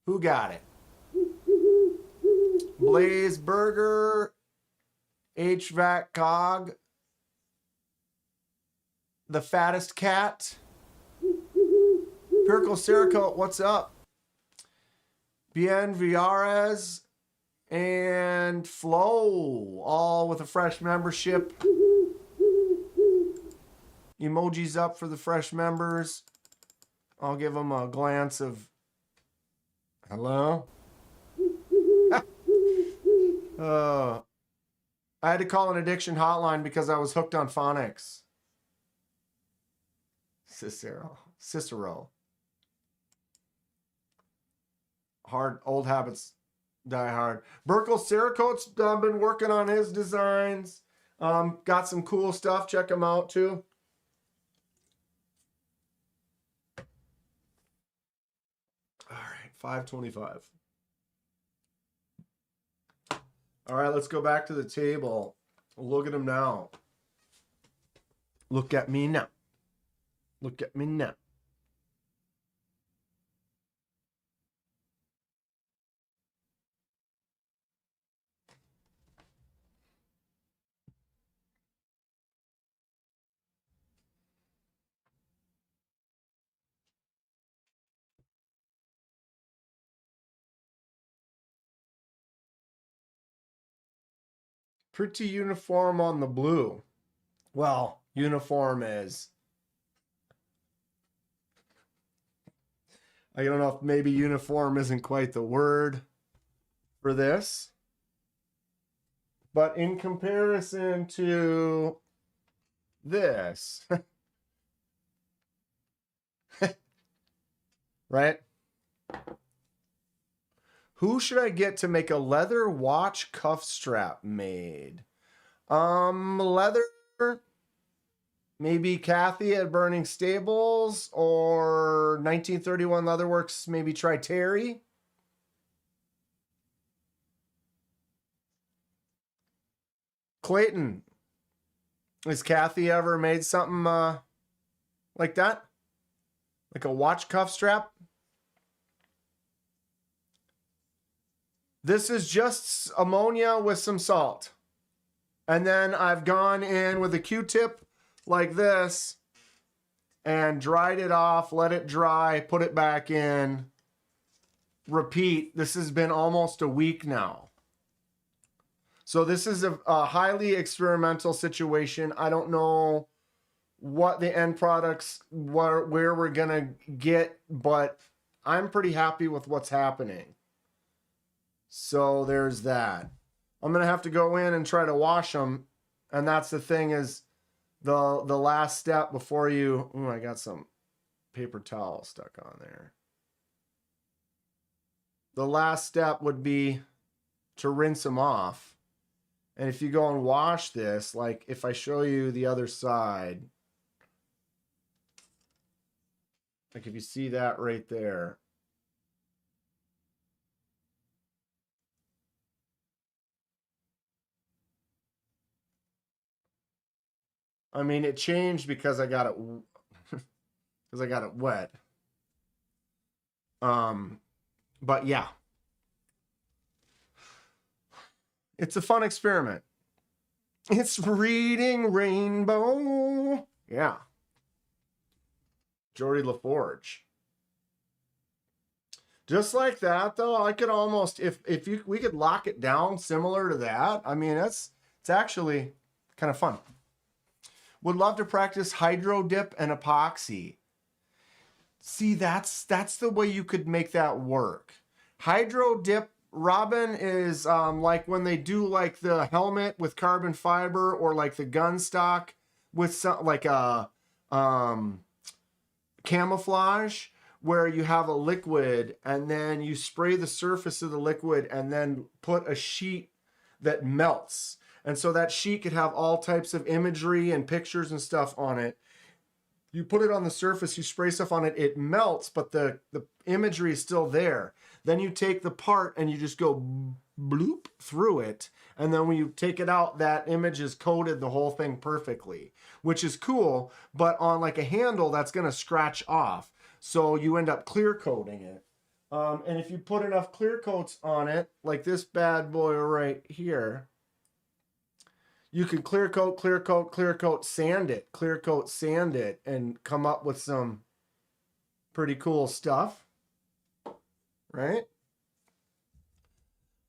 Who got it? Blaze Burger, HVAC Cog, The Fattest Cat, Pirco Cerakote, what's up? Bien Viares and Flo, all with a fresh membership. Emojis up for the fresh members. I'll give them a glance of hello. I had to call an addiction hotline because I was hooked on phonics. Cicero. Hard, old habits die hard. Burkle Cerakote's been working on his designs. Got some cool stuff. Check him out too. All right, 525. All right, let's go back to the table. Look at him now. Look at me now. Look at me now. Pretty uniform on the blue. Well, uniform is, I don't know if maybe uniform isn't quite the word for this. But in comparison to this, right? Who should I get to make a leather watch cuff strap made? Leather, maybe Kathy at Burning Stables, or 1931 Leatherworks, maybe try Terry. Clayton, has Kathy ever made something like that? Like a watch cuff strap? This is just ammonia with some salt. And then I've gone in with a Q-tip like this and dried it off, let it dry, put it back in, repeat. This has been almost a week now. So this is a highly experimental situation. I don't know what the end products, where we're going to get, but I'm pretty happy with what's happening. So there's that. I'm going to have to go in and try to wash them. And that's the thing is the last step before you... Ooh, I got some paper towel stuck on there. The last step would be to rinse them off. And if you go and wash this, like if I show you the other side, like if you see that right there, I mean, it changed because I got it because I got it wet. But yeah, it's a fun experiment. It's reading rainbow. Yeah. Geordie LaForge. Just like that, though, I could almost, if we could lock it down similar to that. I mean, it's actually kind of fun. Would love to practice hydro dip and epoxy. See, that's the way you could make that work. Hydro dip, Robin, is like when they do like the helmet with carbon fiber, or like the gun stock with some like a camouflage, where you have a liquid and then you spray the surface of the liquid and then put a sheet that melts. And so that sheet could have all types of imagery and pictures and stuff on it. You put it on the surface, you spray stuff on it, it melts, but the imagery is still there. Then you take the part and you just go bloop through it. And then when you take it out, that image is coated the whole thing perfectly, which is cool. But on like a handle, that's going to scratch off. So you end up clear coating it. And if you put enough clear coats on it, like this bad boy right here, you can clear coat, sand it, and come up with some pretty cool stuff, right?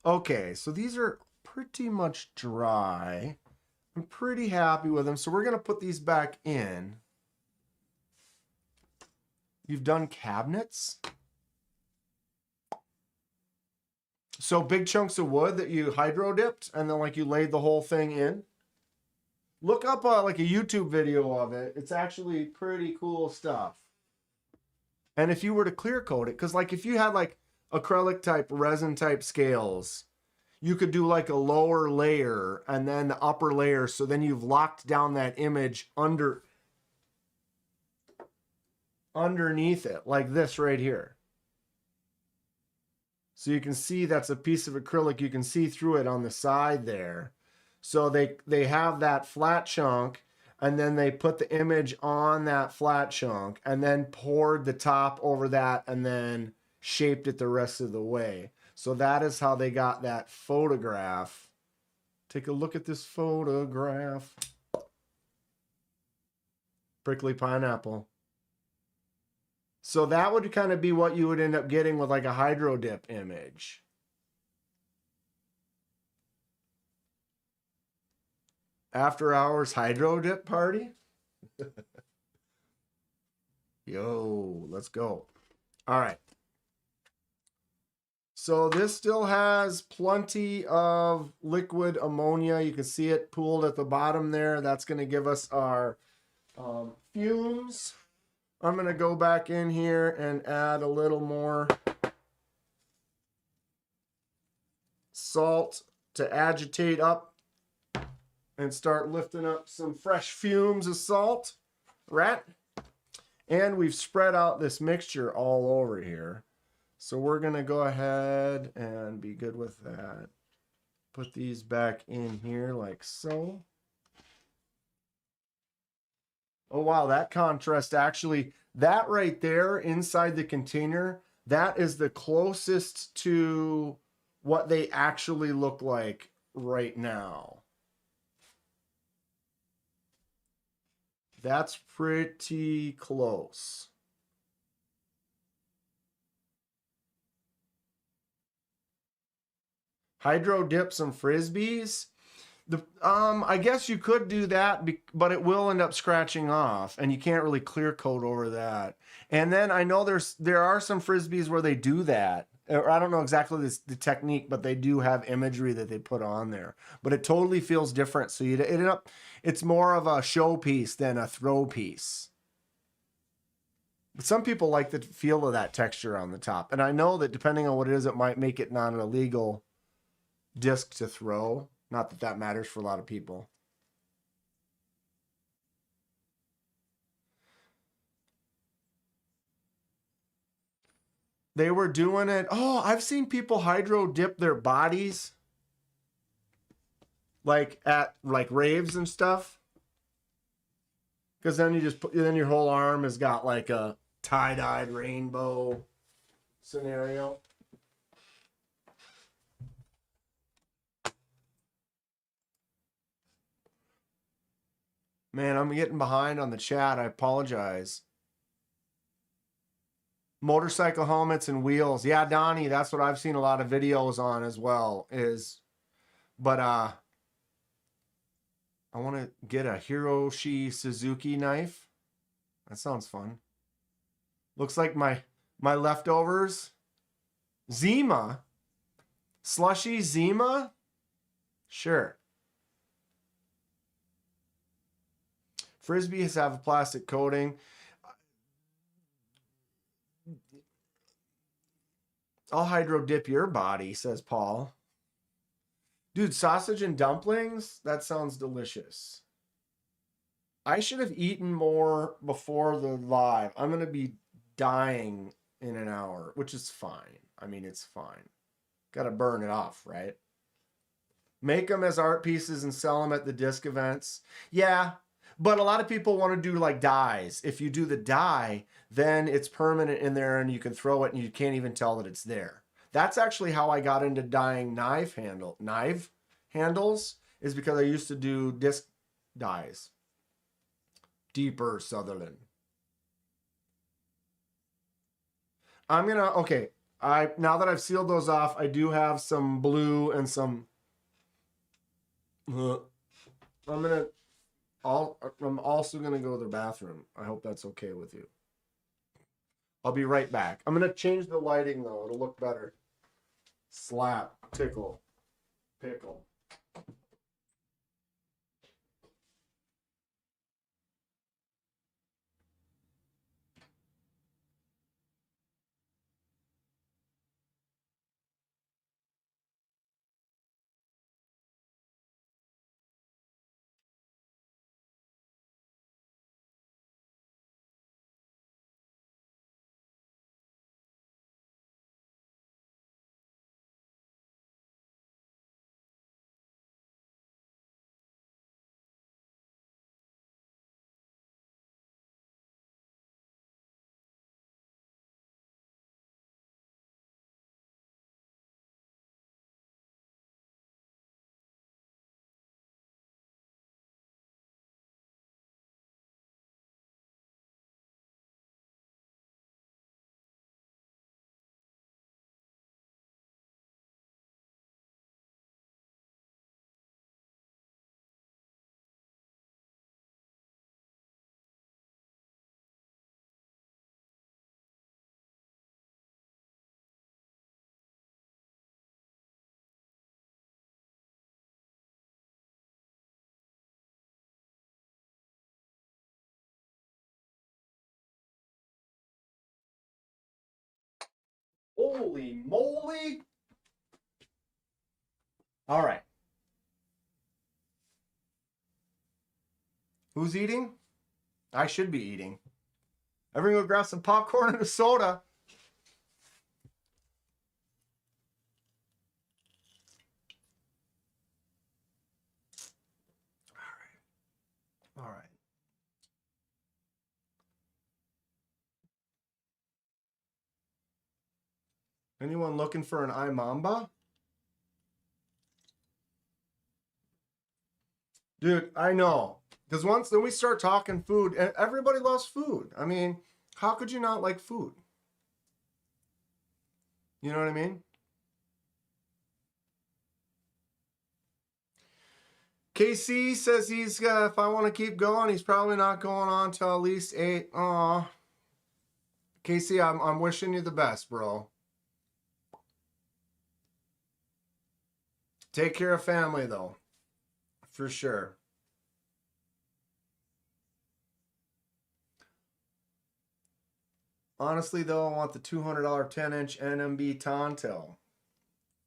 Okay, so these are pretty much dry. I'm pretty happy with them. So we're going to put these back in. You've done cabinets. So big chunks of wood that you hydro dipped and then like you laid the whole thing in. Look up like a YouTube video of it. It's actually pretty cool stuff. And if you were to clear coat it, because like if you had like acrylic type, resin type scales, you could do like a lower layer and then the upper layer. So then you've locked down that image underneath it, like this right here. So you can see that's a piece of acrylic. You can see through it on the side there. So they have that flat chunk, and then they put the image on that flat chunk and then poured the top over that and then shaped it the rest of the way. So that is how they got that photograph. Take a look at this photograph. Prickly pineapple. So that would kind of be what you would end up getting with like a hydro dip image. After hours hydro dip party. Yo, let's go. All right. So this still has plenty of liquid ammonia. You can see it pooled at the bottom there. That's going to give us our fumes. I'm going to go back in here and add a little more salt to agitate up and start lifting up some fresh fumes of salt, right? And we've spread out this mixture all over here. So we're going to go ahead and be good with that. Put these back in here like so. Oh, wow, that contrast actually, that right there inside the container, that is the closest to what they actually look like right now. That's pretty close. Hydro dip some Frisbees. I guess you could do that, but it will end up scratching off, and you can't really clear coat over that. And then I know there are some frisbees where they do that. Or I don't know exactly the technique, but they do have imagery that they put on there. But it totally feels different. So it's more of a show piece than a throw piece. But some people like the feel of that texture on the top, and I know that depending on what it is, it might make it not an illegal disc to throw. Not that that matters for a lot of people. They were doing it. Oh, I've seen people hydro dip their bodies like at raves and stuff. Because then then your whole arm has got like a tie-dyed rainbow scenario. Man, I'm getting behind on the chat. I apologize. Motorcycle helmets and wheels. Yeah, Donnie, that's what I've seen a lot of videos on as well. But I want to get a Hiroshi Suzuki knife. That sounds fun. Looks like my leftovers. Zima. Slushy Zima? Sure. Frisbees have a plastic coating. I'll hydro dip your body, says Paul. Dude, sausage and dumplings? That sounds delicious. I should have eaten more before the live. I'm going to be dying in an hour, which is fine. I mean, it's fine. Got to burn it off, right? Make them as art pieces and sell them at the disc events. Yeah, but a lot of people want to do like dies. If you do the die, then it's permanent in there and you can throw it and you can't even tell that it's there. That's actually how I got into dyeing knife handles, is because I used to do disc dies. Deeper Sutherland. Okay. Now that I've sealed those off, I do have some blue and some. I'm also gonna go to the bathroom. I hope that's okay with you. I'll be right back. I'm gonna change the lighting though. It'll look better. Slap, tickle, pickle. Holy moly! All right. Who's eating? I should be eating. Everyone go grab some popcorn and a soda. All right. Anyone looking for an iMamba? Dude, I know. Because then we start talking food, and everybody loves food. I mean, how could you not like food? You know what I mean? KC says he's if I want to keep going, he's probably not going on till at least 8. Aw. KC, I'm wishing you the best, bro. Take care of family, though. For sure. Honestly, though, I want the $200 10-inch NMB Tonto.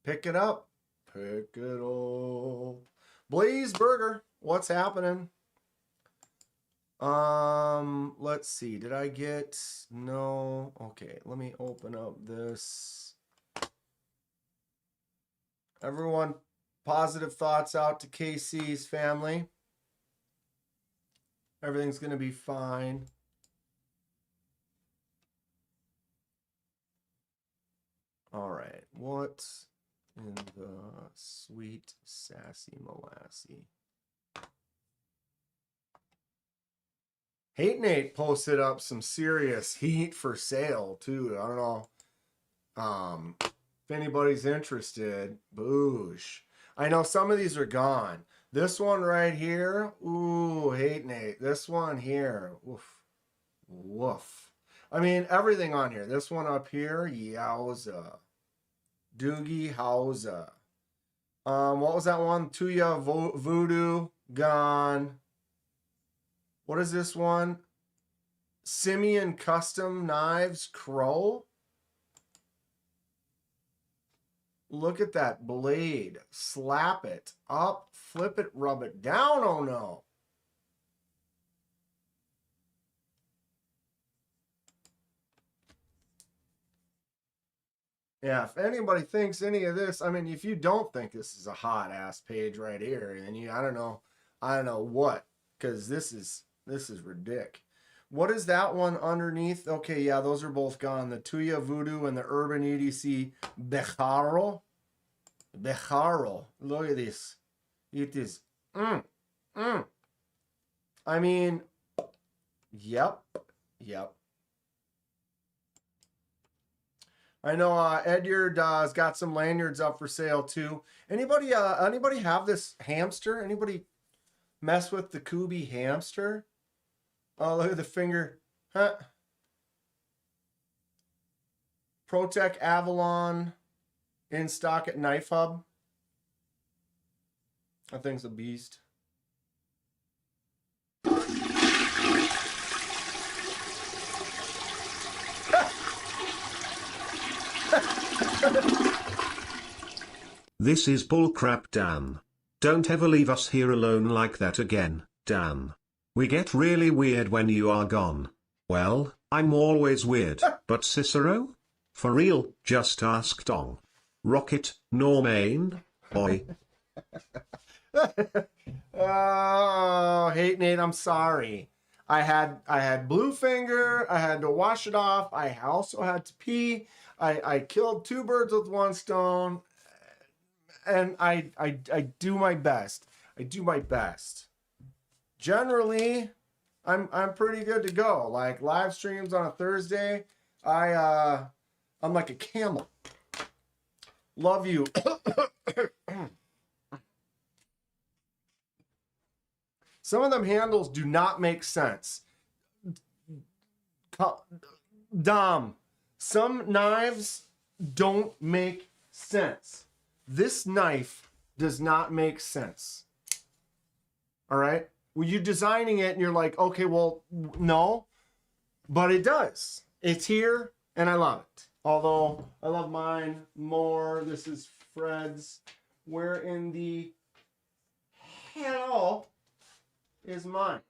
Pick it up. Pick it up. Blaze Burger, what's happening? Let's see. Did I get... No. Okay, let me open up this. Everyone, positive thoughts out to KC's family. Everything's going to be fine. All right. What's in the sweet, sassy molassy? Hate Nate posted up some serious heat for sale too. I don't know if anybody's interested. Boosh. I know some of these are gone. This one right here. Ooh, Hate Nate. This one here. Woof. Woof. I mean, everything on here. This one up here. Yowza. Doogie Howza. What was that one? Tuya Voodoo. Gone. What is this one? Simeon Custom Knives Crow. Look at that blade. Slap it up, flip it, rub it down. Oh no. Yeah, if anybody thinks any of this, I mean, if you don't think this is a hot ass page right here, then I don't know what, because this is ridiculous. What is that one underneath? Okay, yeah, those are both gone. The Tuya Voodoo and the Urban EDC Bejaro. Look at this. It is. I mean, yep. I know Edyard has got some lanyards up for sale too. Anybody have this hamster? Anybody mess with the Kubi hamster? Oh, look at the finger. Huh? Protec Avalon in stock at Knife Hub. That thing's a beast. This is bullcrap, Dan. Don't ever leave us here alone like that again, Dan. We get really weird when you are gone. Well, I'm always weird, but Cicero? For real, just ask Dong. Rocket, Normain, oi. Oh, Hate Nate, I'm sorry. I had blue finger. I had to wash it off. I also had to pee. I killed 2 birds with 1 stone. And I do my best. I do my best. Generally, I'm pretty good to go. Like live streams on a Thursday, I'm like a camel. Love you. Some of them handles do not make sense. Dom, some knives don't make sense. This knife does not make sense. All right? Well, you're designing it and you're like, okay, well, no, but it does. It's here and I love it. Although I love mine more. This is Fred's. Where in the hell is mine?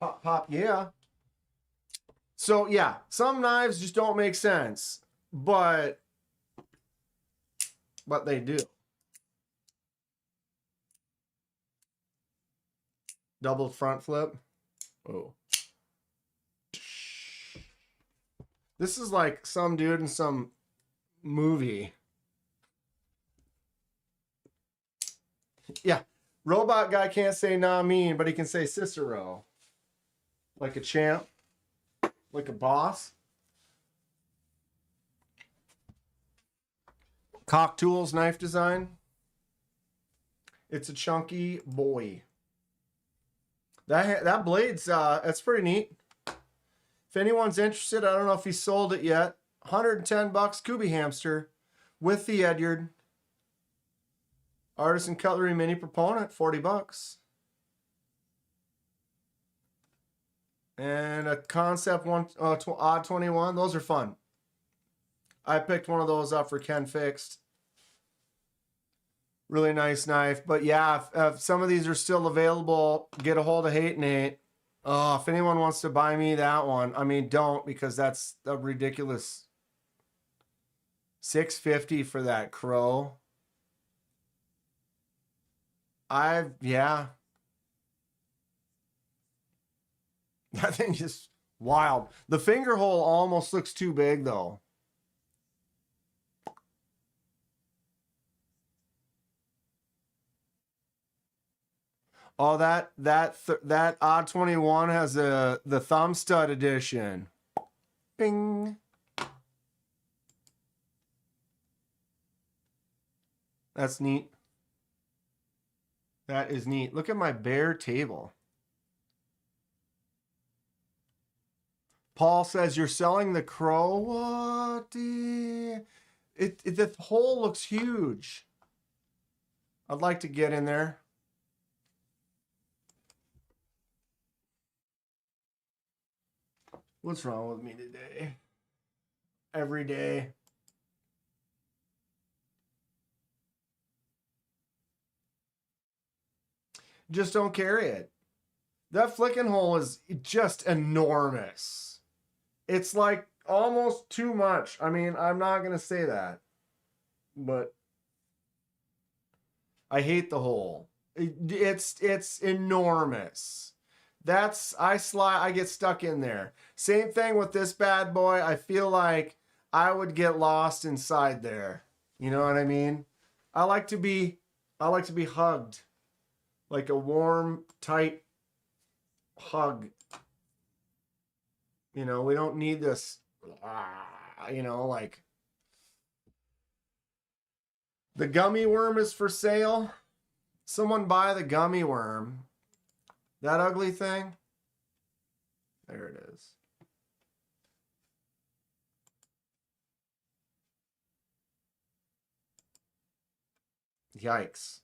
Pop, pop, yeah. So, yeah, some knives just don't make sense, but they do. Double front flip. Oh. This is like some dude in some movie. Yeah. Robot guy can't say nah mean, but he can say Cicero. Like a champ. Like a boss. Cock Tools knife design. It's a chunky boy. That blade's that's pretty neat. If anyone's interested, I don't know if he sold it yet. $110 Kubi hamster with the Edyard. Artisan Cutlery mini proponent, $40. And a Kansept odd 21. Those are fun. I picked one of those up for Ken Fixed. Really nice knife. But yeah, if some of these are still available, get a hold of Hate Nate. Oh, if anyone wants to buy me that one, I mean, don't, because that's a ridiculous $650 for that crow. Yeah. That thing is wild. The finger hole almost looks too big though. Oh, that odd 21 has the thumb stud edition. Bing. That's neat. That is neat. Look at my bare table. Paul says you're selling the crow. What? The hole looks huge. I'd like to get in there. What's wrong with me today? Every day. Just don't carry it. That flicking hole is just enormous. It's like almost too much. I mean, I'm not going to say that. But I hate the hole. It's enormous. I get stuck in there. Same thing with this bad boy. I feel like I would get lost inside there. You know what I mean? I like to be hugged. Like a warm, tight hug. You know, we don't need this, you know, like. The gummy worm is for sale. Someone buy the gummy worm. That ugly thing. There it is. Yikes.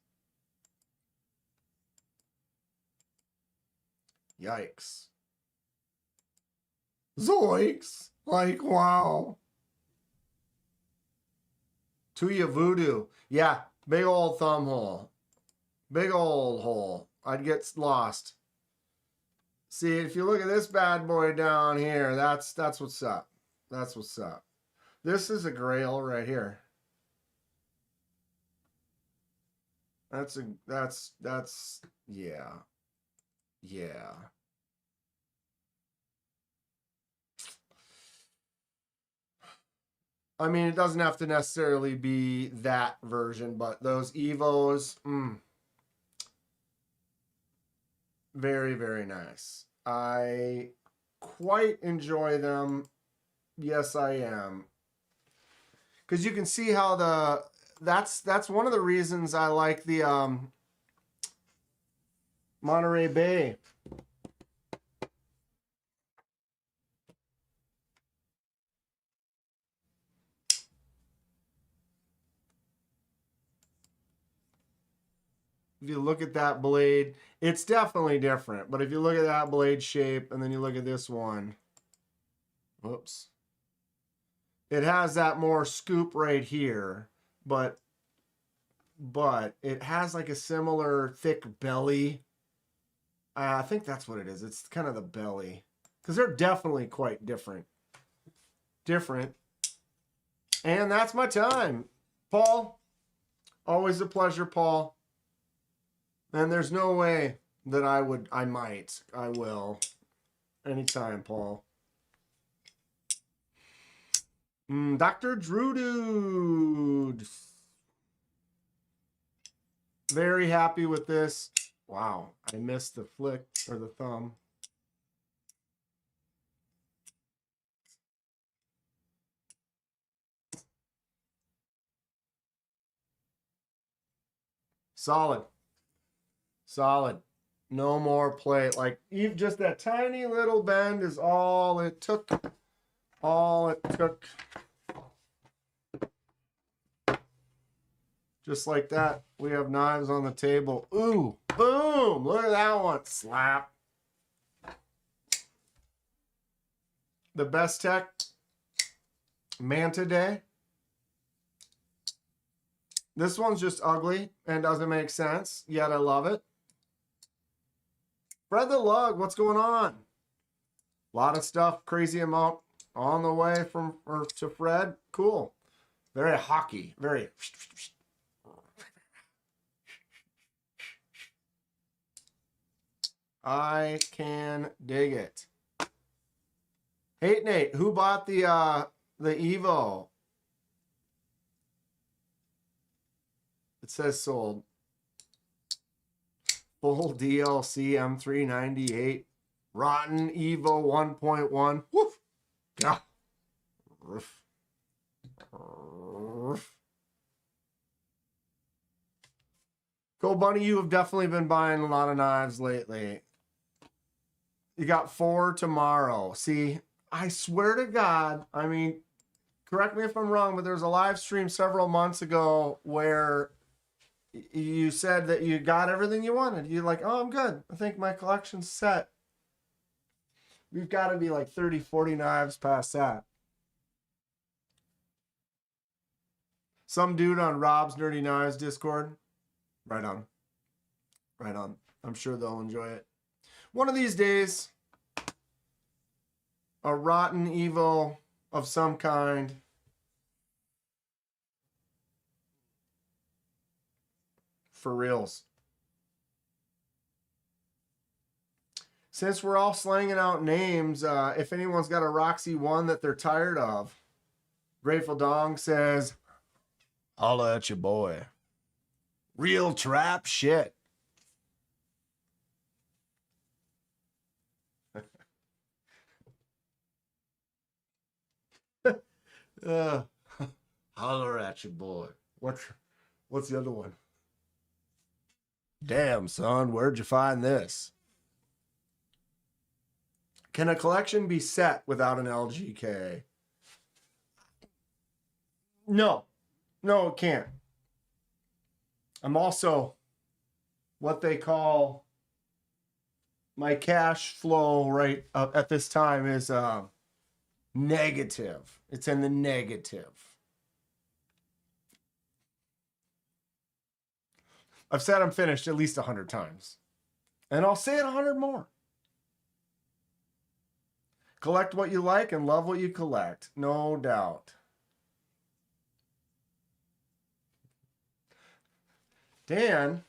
Yikes. Zoinks. Like, wow. Tuya Voodoo. Yeah, big old thumb hole. Big old hole. I'd get lost. See, if you look at this bad boy down here, that's what's up. That's what's up. This is a grail right here. That's yeah. Yeah. I mean, it doesn't have to necessarily be that version, but those Evos, very, very nice. I quite enjoy them. Yes, I am. Because you can see how that's one of the reasons I like the Monterey Bay. If you look at that blade, it's definitely different. But if you look at that blade shape and then you look at this one, whoops. It has that more scoop right here, but it has like a similar thick belly. I think that's what it is. It's kind of the belly. Because they're definitely quite different. And that's my time. Paul, always a pleasure, Paul. And there's no way that I will. Anytime, Paul. Dr. Drudude. Very happy with this. Wow, I missed the flick or the thumb. Solid. Solid. No more play. Like, even just that tiny little bend is all it took. All it took. Just like that, we have knives on the table. Ooh, boom. Look at that one. Slap. The Best Tech Manta Day. This one's just ugly and doesn't make sense, yet I love it. Fred the Lug, what's going on? A lot of stuff, crazy amount on the way from to Fred. Cool. Very hockey. Very. I can dig it. Hey Nate, who bought the Evo? It says sold. Full DLC M398. Rotten Evo 1.1. Woof. Yeah. Roof. Roof. Go Bunny, you have definitely been buying a lot of knives lately. You got 4 tomorrow. See, I swear to God, I mean, correct me if I'm wrong, but there was a live stream several months ago where you said that you got everything you wanted. You're like, oh, I'm good. I think my collection's set. We've got to be like 30, 40 knives past that. Some dude on Rob's Nerdy Knives Discord. Right on. Right on. I'm sure they'll enjoy it. One of these days, a rotten Evo of some kind. For reals. Since we're all slanging out names, if anyone's got a Roxy 1 that they're tired of, Grateful Dong says, holla at your boy. Real trap shit. Holler at your boy. What's the other one? Damn, son, where'd you find this? Can a collection be set without an LGK? No. No, it can't. I'm also what they call my cash flow right at this time is negative. It's in the negative. I've said I'm finished at least 100 times. And I'll say it 100 more. Collect what you like and love what you collect. No doubt. Dan.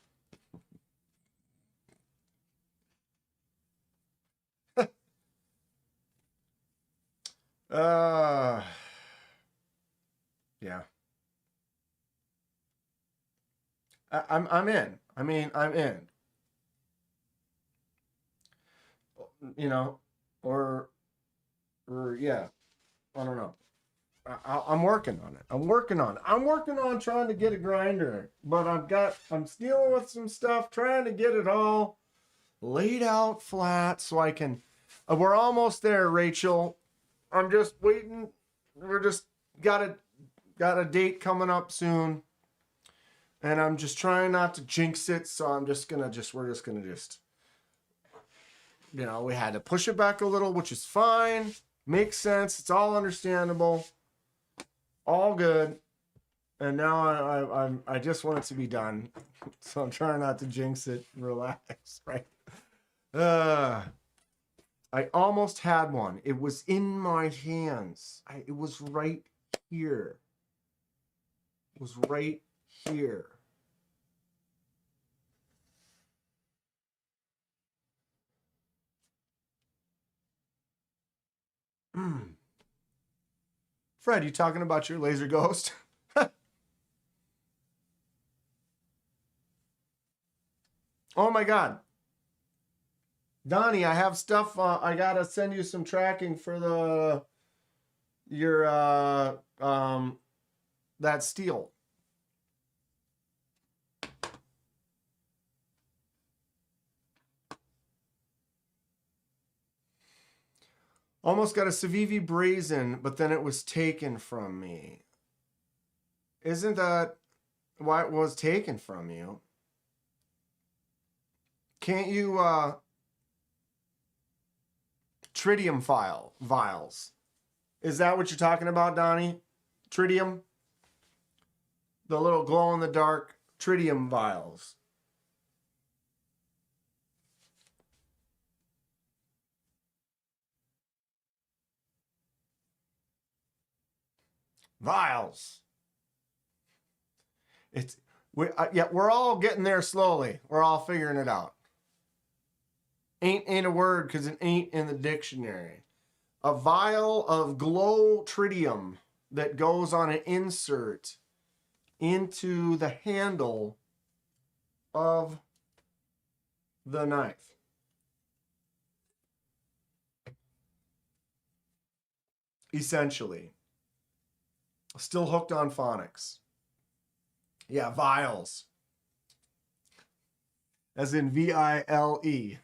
Yeah. I'm in. I mean, I'm in. You know, or yeah. I don't know. I'm working on it. I'm working on trying to get a grinder, but I'm dealing with some stuff, trying to get it all laid out flat so I can. We're almost there, Rachel. I'm just waiting. We're just got a date coming up soon, and I'm just trying not to jinx it. So we're just gonna you know, we had to push it back a little, which is fine. Makes sense. It's all understandable. All good. And now I just want it to be done. So I'm trying not to jinx it. Relax, right? I almost had one. It was in my hands. It was right here. It was right here. Fred, you talking about your laser ghost? Oh my God. Donnie, I have stuff. I gotta send you some tracking for your that steel. Almost got a Civivi Brazen, but then it was taken from me. Isn't that why it was taken from you? Can't you tritium vials? Is that what you're talking about, Donnie? Tritium? The little glow in the dark tritium vials. Vials. We're all getting there slowly. We're all figuring it out. Ain't a word because it ain't in the dictionary. A vial of glow tritium that goes on an insert into the handle of the knife. Essentially. Still hooked on phonics. Yeah, vials. As in V-I-L-E.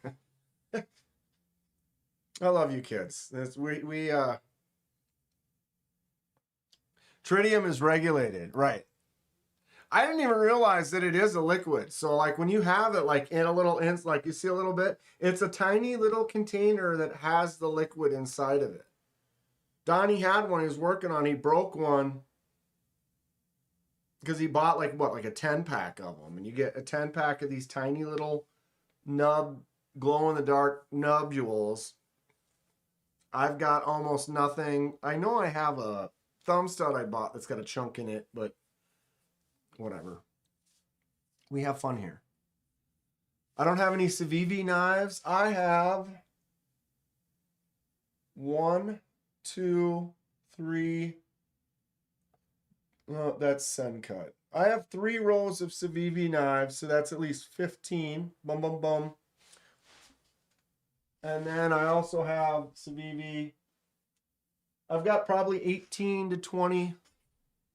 I love you kids. Tritium is regulated, right? I didn't even realize that it is a liquid. So like when you have it like in a little, like you see a little bit, it's a tiny little container that has the liquid inside of it. Donnie had one he was working on. He broke one because he bought like a 10-pack of them. And you get a 10-pack of these tiny little glow-in-the-dark nubules. I've got almost nothing. I know I have a thumb stud I bought that's got a chunk in it, but whatever. We have fun here. I don't have any Civivi knives. I have 1, 2, 3. Oh, that's Sencut. I have 3 rows of Civivi knives, so that's at least 15. Bum, bum, bum. And then I also have Civivi. I've got probably 18 to 20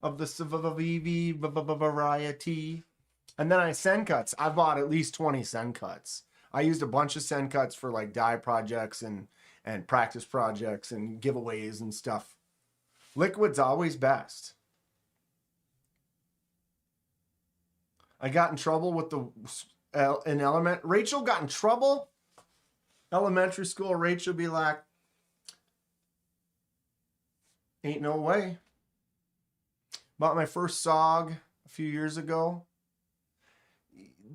of the Civivi variety. And then I Sencuts. I bought at least 20 Sencuts. I used a bunch of Sencuts for like dye projects and practice projects and giveaways and stuff. Liquid's always best. I got in trouble with Rachel got in trouble. Elementary school, Rachel be like, ain't no way. Bought my first SOG a few years ago.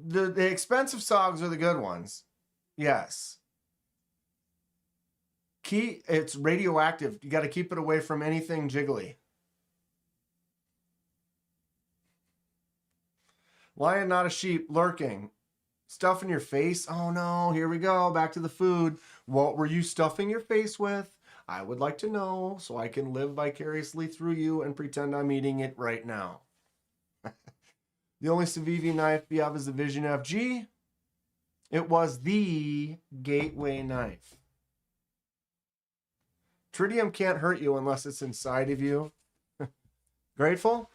The expensive SOGs are the good ones. Yes. It's radioactive. You got to keep it away from anything jiggly. Lion, not a sheep, lurking. Stuff in your face? Oh no, here we go. Back to the food. What were you stuffing your face with? I would like to know so I can live vicariously through you and pretend I'm eating it right now. The only Civivi knife you have is the Vision FG. It was the gateway knife. Tritium can't hurt you unless it's inside of you. Grateful?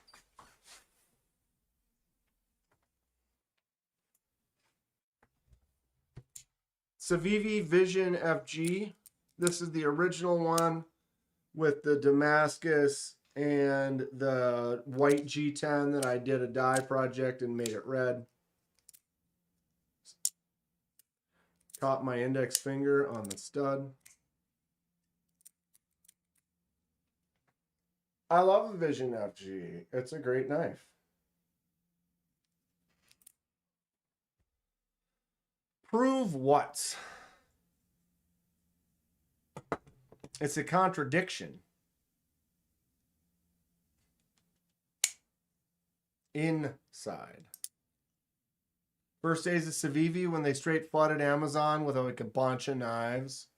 Civivi Vision FG. This is the original one with the Damascus and the white G10 that I did a dye project and made it red. Caught my index finger on the stud. I love the Vision FG. It's a great knife. Prove what? It's a contradiction. Inside. First days of Civivi when they straight flooded Amazon with like a bunch of knives.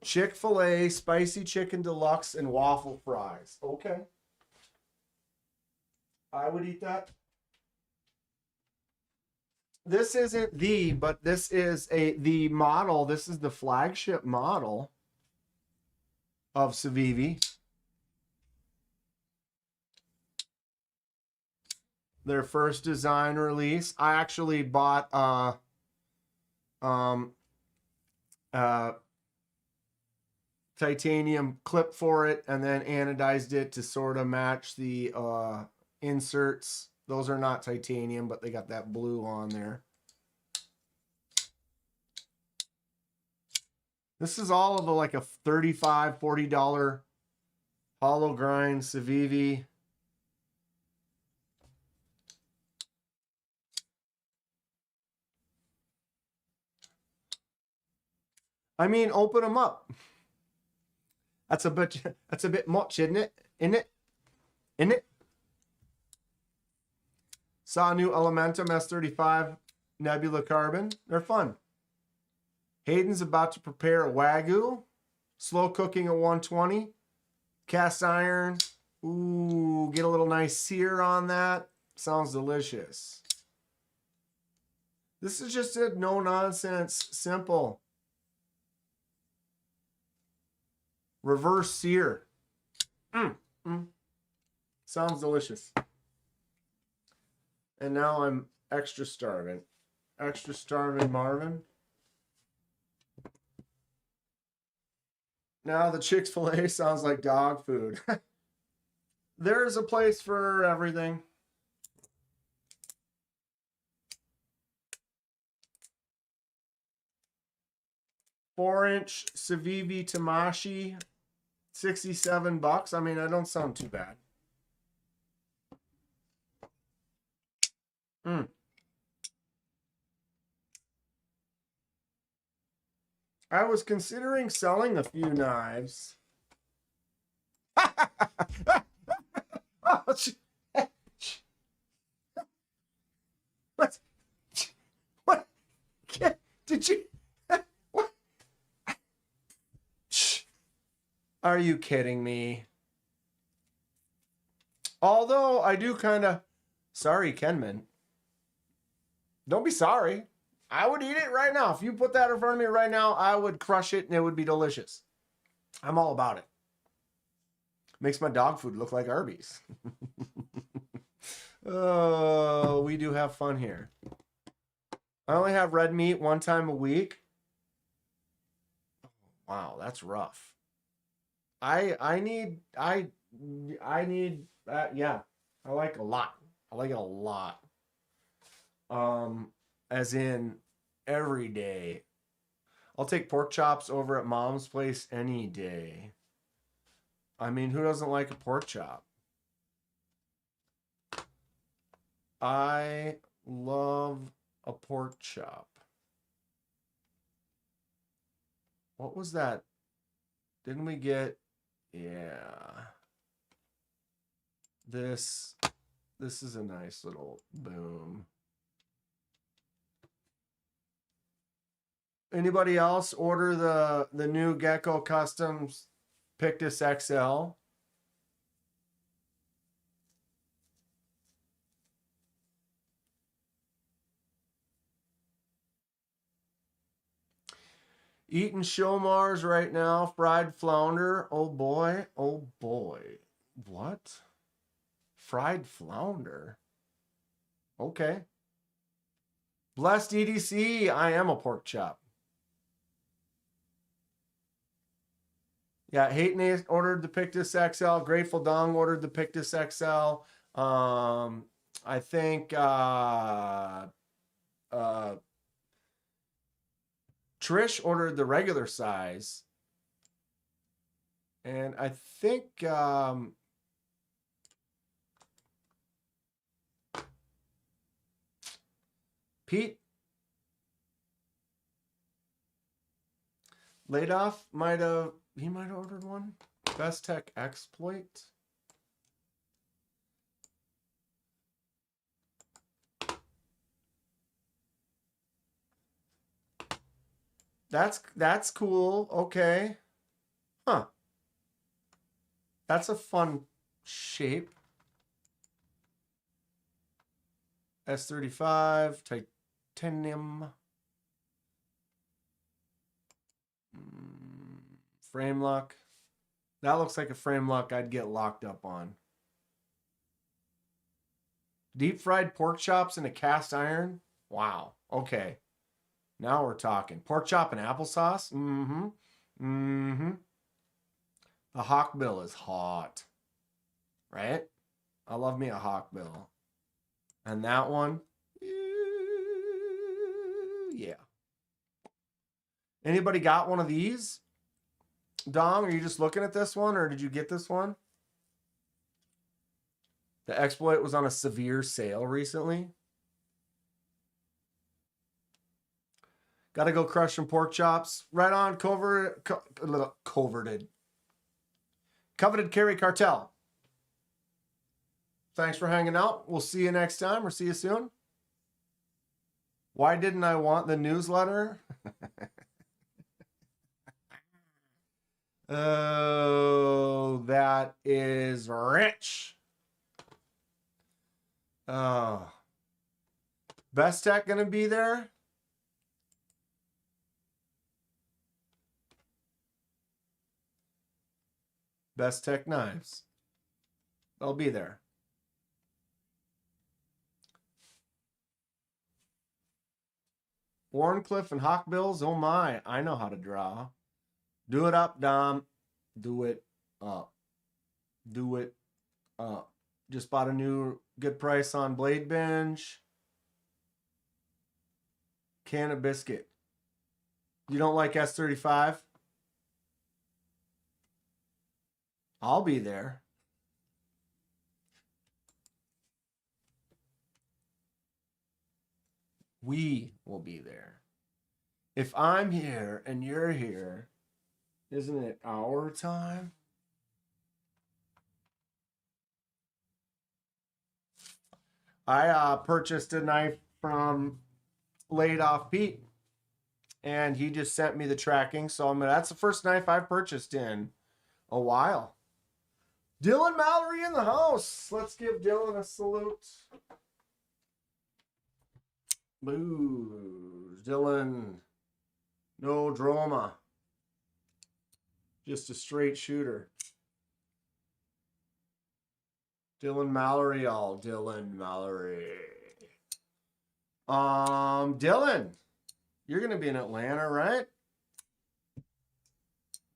Chick-fil-A, spicy chicken deluxe, and waffle fries. Okay. I would eat that. This isn't but this is the model. This is the flagship model of Civivi. Their first design release. I actually bought titanium clip for it and then anodized it to sort of match the inserts. Those are not titanium, but they got that blue on there. This is all of like a $35, $40 hollow grind Civivi. I mean, open them up. That's a bit much, isn't it? Isn't it? Saw a new Elementum S35 Nebula Carbon. They're fun. Hayden's about to prepare a Wagyu. Slow cooking at 120. Cast iron. Ooh, get a little nice sear on that. Sounds delicious. This is just a no-nonsense, simple reverse sear. Sounds delicious. And now I'm extra starving. Extra starving Marvin. Now the Chick-fil-A sounds like dog food. There's a place for everything. $4-inch Civivi Tamashi, $67. I mean, that don't sound too bad. I was considering selling a few knives. What? What? Did you? What? Are you kidding me? Although I do kind of... Sorry, Kenman. Don't be sorry. I would eat it right now. If you put that in front of me right now, I would crush it and it would be delicious. I'm all about it. Makes my dog food look like Arby's. Oh, we do have fun here. I only have red meat one time a week. Wow, that's rough. I need yeah. I like a lot. I like it a lot. As in every day. I'll take pork chops over at Mom's place any day. I mean, who doesn't like a pork chop? I love a pork chop. What was that? Didn't we get... Yeah. This is a nice little boom. Anybody else order the new Gecko Customs Pictus XL? Eating Shomars right now. Fried flounder. Oh boy. Oh boy. What? Fried flounder? Okay. Blessed EDC. I am a pork chop. Yeah, Hayden ordered the Pictus XL. Grateful Dong ordered the Pictus XL. I think Trish ordered the regular size. And I think Pete Ladoff might have ordered one. Best Tech Exploit. That's cool. Okay. Huh. That's a fun shape. S35 titanium. Frame lock. That looks like a frame lock I'd get locked up on. Deep fried pork chops in a cast iron. Wow. Okay. Now we're talking. Pork chop and applesauce. A hawkbill is hot, right? I love me a hawkbill. And that one, yeah. Anybody got one of these? Dong, are you just looking at this one, or did you get this one? The Exploit was on a severe sale recently. Gotta go crush some pork chops. Right on, coveted Carry Cartel. Thanks for hanging out. We'll see you next time, or see you soon. Why didn't I want the newsletter? Oh, that is rich. Oh. Best Tech gonna be there? Best Tech knives. They'll be there. Warncliffe and Hawkbills, oh my, I know how to draw. Do it up, Dom. Do it up. Do it up. Just bought a new good price on Bladebinge. Can of biscuit. You don't like S35? I'll be there. We will be there. If I'm here and you're here, isn't it our time? I purchased a knife from Laid Off Pete, and he just sent me the tracking. So that's the first knife I've purchased in a while. Dylan Mallory in the house. Let's give Dylan a salute. Boo. Dylan. No drama. Just a straight shooter. Dylan Mallory, all Dylan Mallory. Dylan, you're gonna be in Atlanta, right?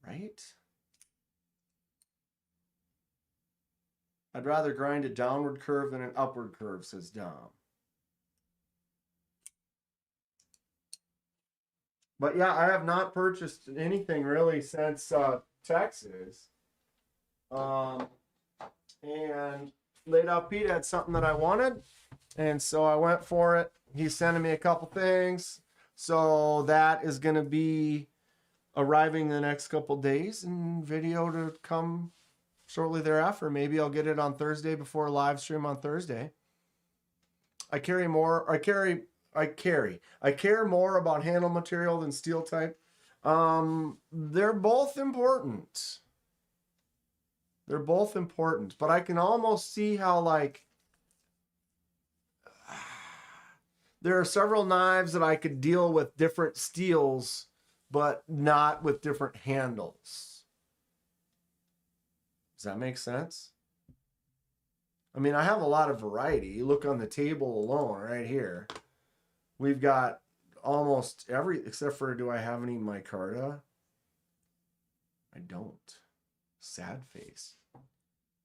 Right? I'd rather grind a downward curve than an upward curve, says Dom. But yeah, I have not purchased anything really since Texas. And Laid Out Pete had something that I wanted, and so I went for it. He's sending me a couple things. So that is going to be arriving in the next couple days, and video to come shortly thereafter. Maybe I'll get it on Thursday before a live stream on Thursday. I care more about handle material than steel type. They're both important. They're both important, but I can almost see how, like, there are several knives that I could deal with different steels, but not with different handles. Does that make sense? I mean, I have a lot of variety. You look on the table alone right here. We've got almost every, except for, do I have any micarta? I don't. Sad face.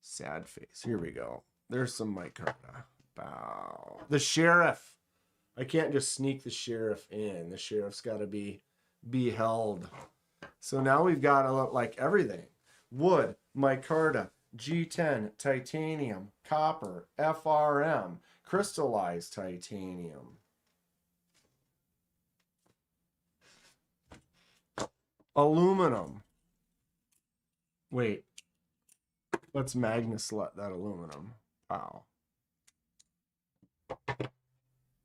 Sad face. Here we go. There's some micarta. Bow. The sheriff. I can't just sneak the sheriff in. The sheriff's got to be held. So now we've got a lot, like, everything. Wood, micarta, G10, titanium, copper, FRM, crystallized titanium. Aluminum. Wait. Let's magneslut that aluminum. Wow.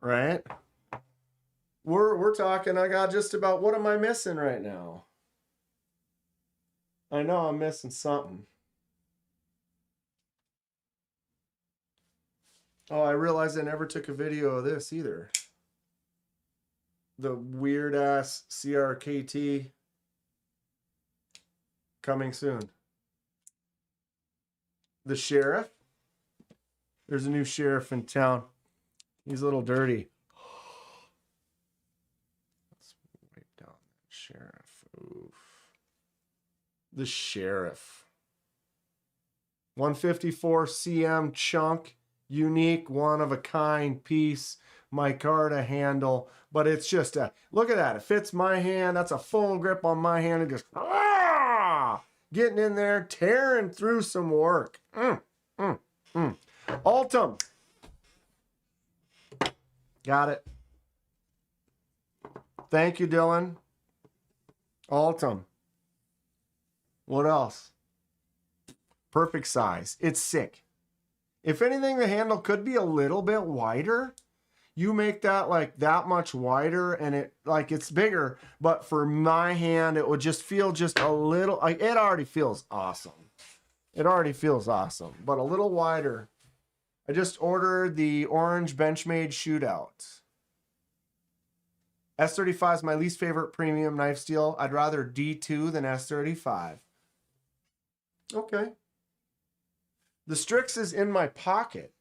Right? We're talking, I got just about, what am I missing right now? I know I'm missing something. Oh, I realized I never took a video of this either. The weird ass CRKT coming soon. The sheriff. There's a new sheriff in town. He's a little dirty. Let's wipe down that sheriff. Oof. The sheriff. 154 cm chunk, unique, one of a kind piece, micarta handle, but it's just a, look at that. It fits my hand. That's a full grip on my hand and just getting in there, tearing through some work. Ultim. Got it. Thank you, Dylan. Ultim. What else? Perfect size. It's sick. If anything, the handle could be a little bit wider. You make that like that much wider and it like it's bigger, but for my hand, it would just feel just a little, like it already feels awesome. It already feels awesome, but a little wider. I just ordered the orange Benchmade shootout. S35 is my least favorite premium knife steel. I'd rather D2 than S35. Okay. The Strix is in my pocket.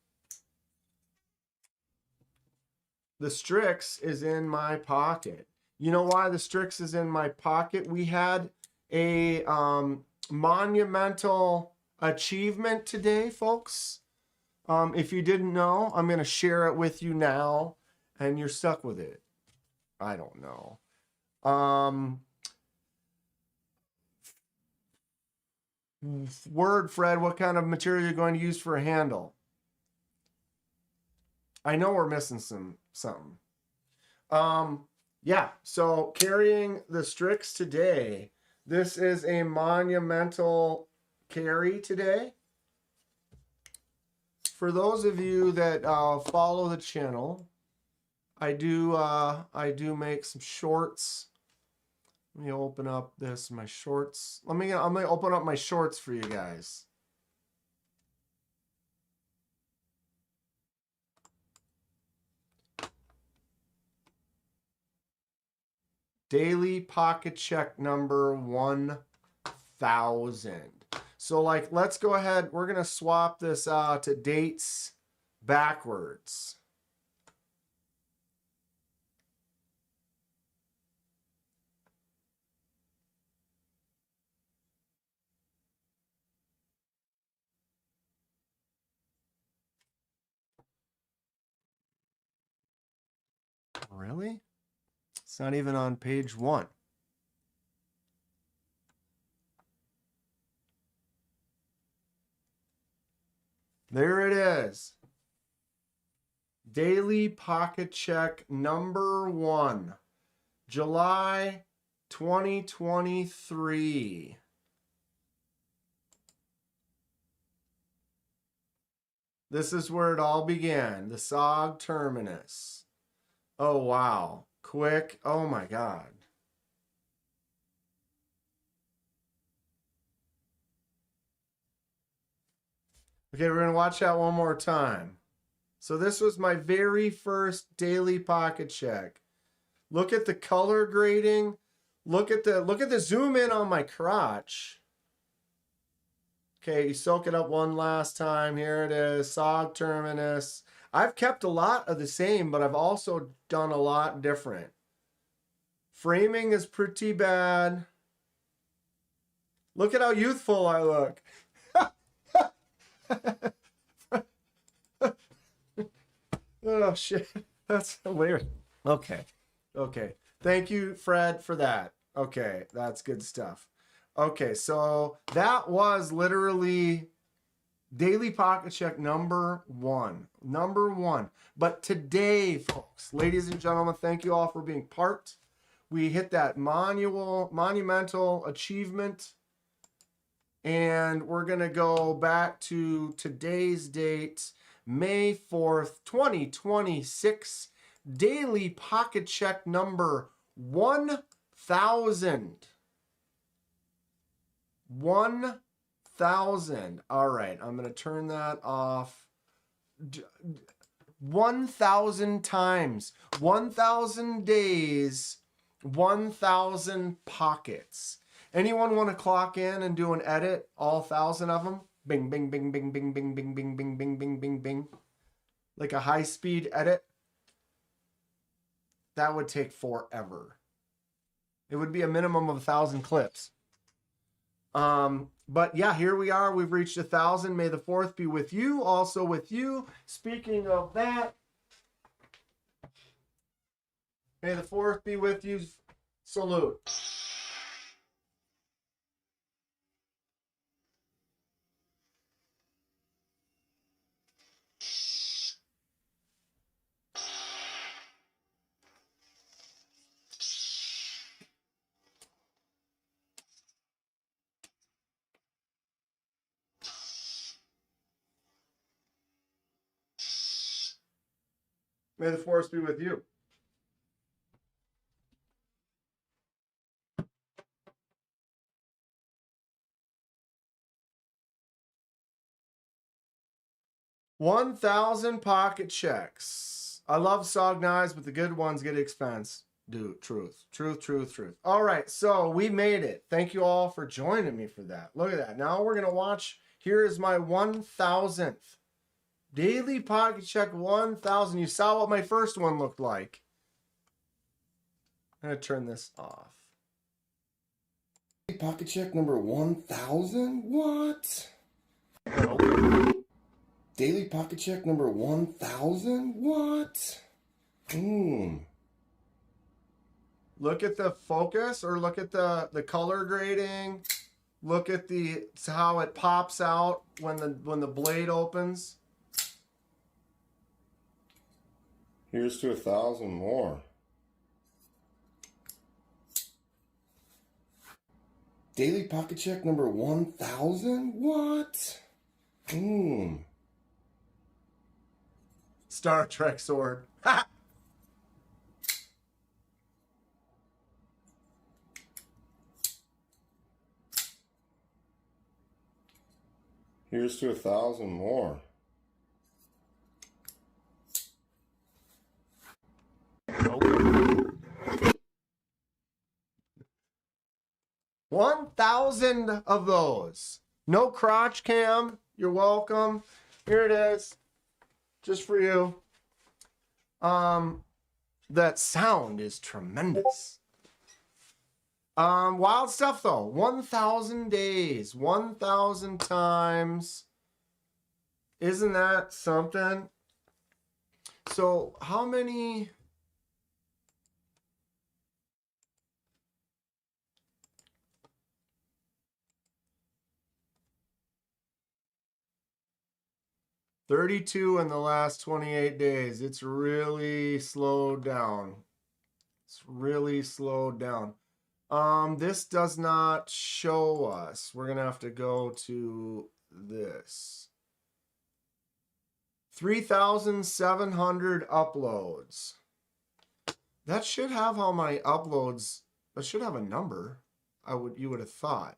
The Strix is in my pocket. You know why the Strix is in my pocket? We had a monumental achievement today, folks. If you didn't know, I'm going to share it with you now, and you're stuck with it. I don't know. Word, Fred, what kind of material you're going to use for a handle? I know we're missing something. Yeah, so carrying the Strix today. This is a monumental carry today. For those of you that follow the channel, I do make some shorts. Let me open up my shorts. I'm gonna open up my shorts for you guys. Daily pocket check number 1000. So like, let's go ahead. We're going to swap this to dates backwards. Really? It's not even on page 1. There it is. Daily pocket check number 1, July 2023. This is where it all began, the SOG terminus. Oh, wow. Quick. Oh, my God. Okay, we're going to watch that one more time. So this was my very first daily pocket check. Look at the color grading. Look at the zoom in on my crotch. Okay, you soak it up one last time. Here it is, SOG terminus. I've kept a lot of the same, but I've also done a lot different. Framing is pretty bad. Look at how youthful I look. Oh, shit. That's hilarious. Okay. Thank you, Fred, for that. Okay, that's good stuff. Okay, so that was literally daily pocket check number 1. Number 1. But today, folks, ladies and gentlemen, thank you all for being part. We hit that monumental achievement. And we're going to go back to today's date, May 4th, 2026. Daily pocket check number 1000. 1000. All right, I'm going to turn that off. 1000 times. 1000 days. 1000 pockets. Anyone want to clock in and do an edit? All 1,000 of them? Bing, bing, bing, bing, bing, bing, bing, bing, bing, bing, bing, bing, bing. Like a high-speed edit? That would take forever. It would be a minimum of 1,000 clips. But yeah, here we are. We've reached 1,000. May the 4th be with you, also with you. Speaking of that, may the 4th be with you. Salute. May the force be with you. $1,000 pocket checks. I love SOG knives, but the good ones get expense. Dude, truth. All right, so we made it. Thank you all for joining me for that. Look at that. Now we're going to watch. Here is my 1,000th. Daily pocket check 1,000. You saw what my first one looked like. I'm going to turn this off. Pocket check number 1,000? What? Daily pocket check number 1,000? What? Look at the focus, or look at the color grading. Look at how it pops out when the blade opens. Here's to 1,000 more. Daily pocket check number 1,000? What? Star Trek sword. Here's to 1,000 more. $1,000 of those. No crotch cam. You're welcome. Here it is. Just for you. That sound is tremendous. Wild stuff though. 1,000 days. 1,000 times. Isn't that something? So how many... $32 in the last 28 days. It's really slowed down. It's really slowed down. This does not show us. We're gonna have to go to this. 3,700 uploads. That should have how many uploads. That should have a number. You would have thought.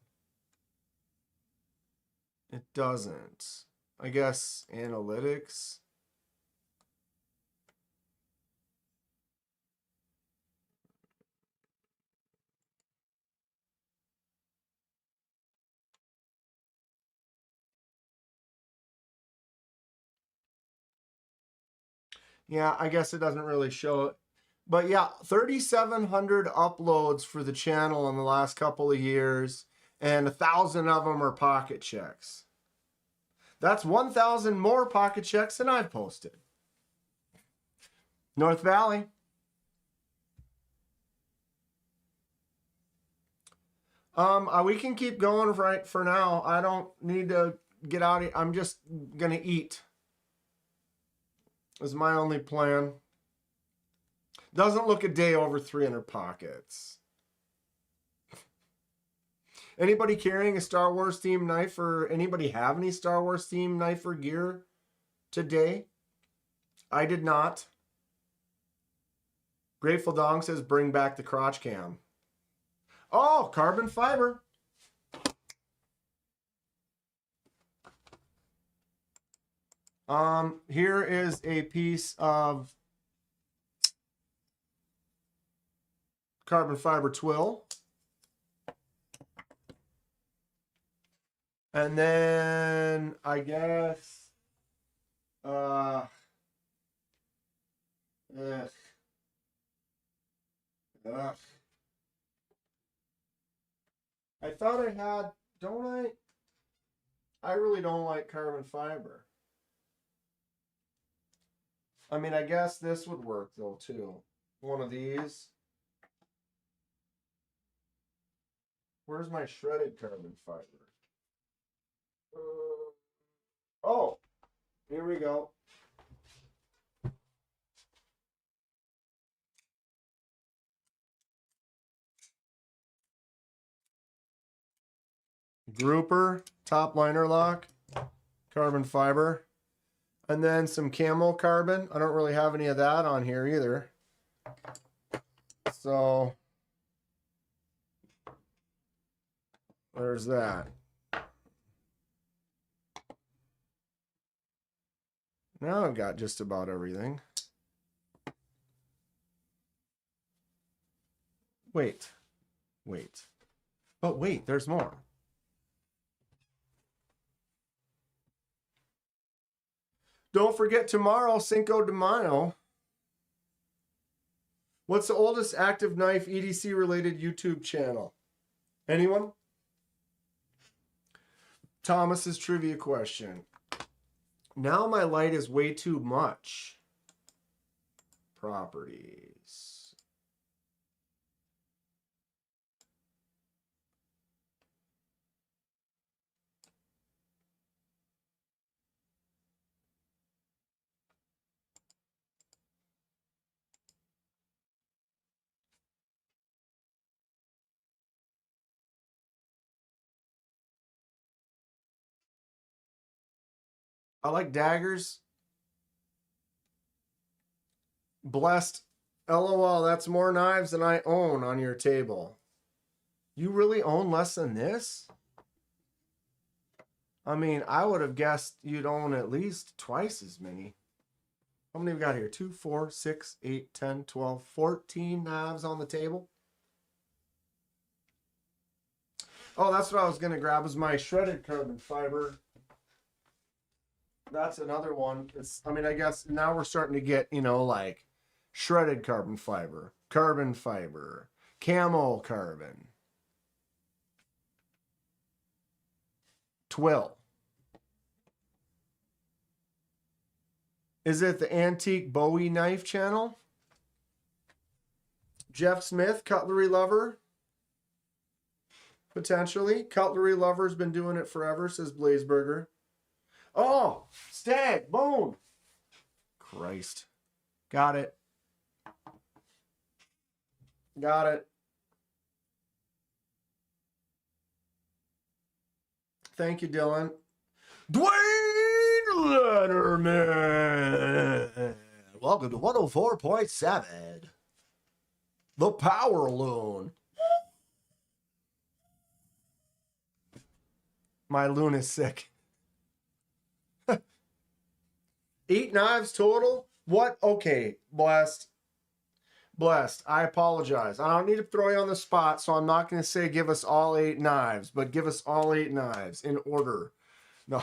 It doesn't. I guess analytics. Yeah, I guess it doesn't really show it. But yeah, 3,700 uploads for the channel in the last couple of years, and 1,000 of them are pocket checks. That's 1,000 more pocket checks than I've posted. North Valley. We can keep going right for now. I don't need to get out. I'm just gonna eat. Is my only plan. Doesn't look a day over 300 pockets. Anybody carrying a Star Wars themed knife, or anybody have any Star Wars themed knife or gear today? I did not. Grateful Dong says bring back the crotch cam. Oh, carbon fiber. Here is a piece of carbon fiber twill. And then I guess I thought I had, don't I? I really don't like carbon fiber. I mean, I guess this would work though too. One of these. Where's my shredded carbon fiber? Oh, here we go. Grouper, top liner lock, carbon fiber, and then some camo carbon. I don't really have any of that on here either. So there's that. Now I've got just about everything. Wait. But wait, there's more. Don't forget tomorrow, Cinco de Mayo. What's the oldest active knife EDC related YouTube channel? Anyone? Thomas's trivia question. Now my light is way too much. Properties. I like daggers. Blessed. LOL, that's more knives than I own on your table. You really own less than this? I mean, I would have guessed you'd own at least twice as many. How many we got here? 2, 4, 6, 8, 10, 12, 14 knives on the table. Oh, that's what I was going to grab was my shredded carbon fiber. That's another one. I mean, I guess now we're starting to get, like shredded carbon fiber, camo carbon, twill. Is it the Antique Bowie Knife channel? Jeff Smith, Cutlery Lover. Potentially. Cutlery Lover's been doing it forever, says Blazeburger. Oh, stag, bone. Christ. Got it. Got it. Thank you, Dylan. Dwayne Letterman. Welcome to 104.7. The Power Loon. My loon is sick. 8 knives total? What? Okay, blessed. I apologize. I don't need to throw you on the spot, so I'm not going to say give us all 8 knives, but give us all 8 knives in order. No.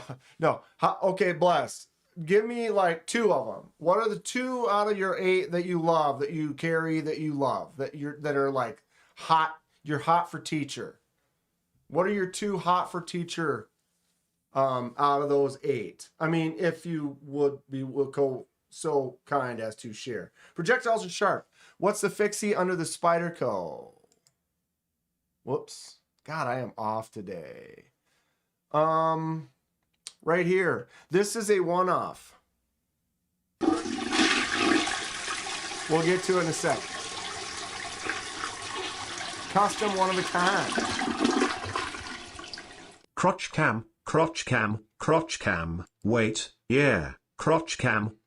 Okay, blessed. Give me like 2 of them. What are the 2 out of your 8 that you love, that you carry, that you love, that are like hot? You're hot for teacher. What are your 2 hot for teacher? Out of those 8. I mean, if you would go so kind as to share. Projectiles are sharp. What's the fixie under the Spyderco? Whoops. God, I am off today. Right here. This is a one-off. We'll get to it in a sec. Custom, one of a kind. Crotch cam, wait, yeah, crotch cam,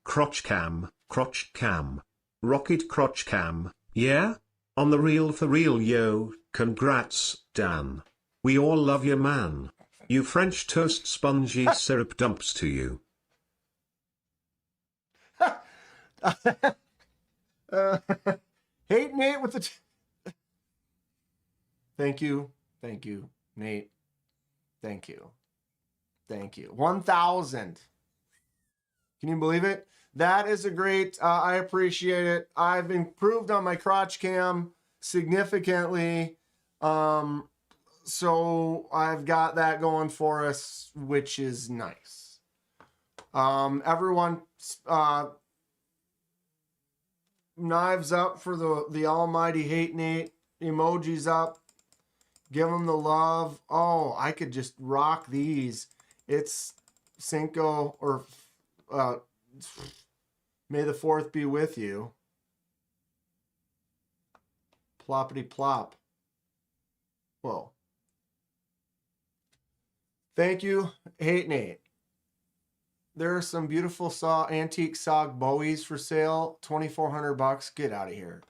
rocket crotch cam, yeah? On the real for real, yo, congrats, Dan. We all love you, man. You French toast spongy syrup dumps to you. Hate Nate with the... Thank you, Nate. Thank you. 1,000. Can you believe it? That is a great, I appreciate it. I've improved on my crotch cam significantly. So I've got that going for us, which is nice. Everyone, knives up for the almighty Hate Nate. Emojis up. Give them the love. Oh, I could just rock these. It's Cinco, or May the 4th be with you. Ploppity plop. Whoa. Thank you, Hate Nate. There are some beautiful antique SOG Bowies for sale. $2,400. Get out of here.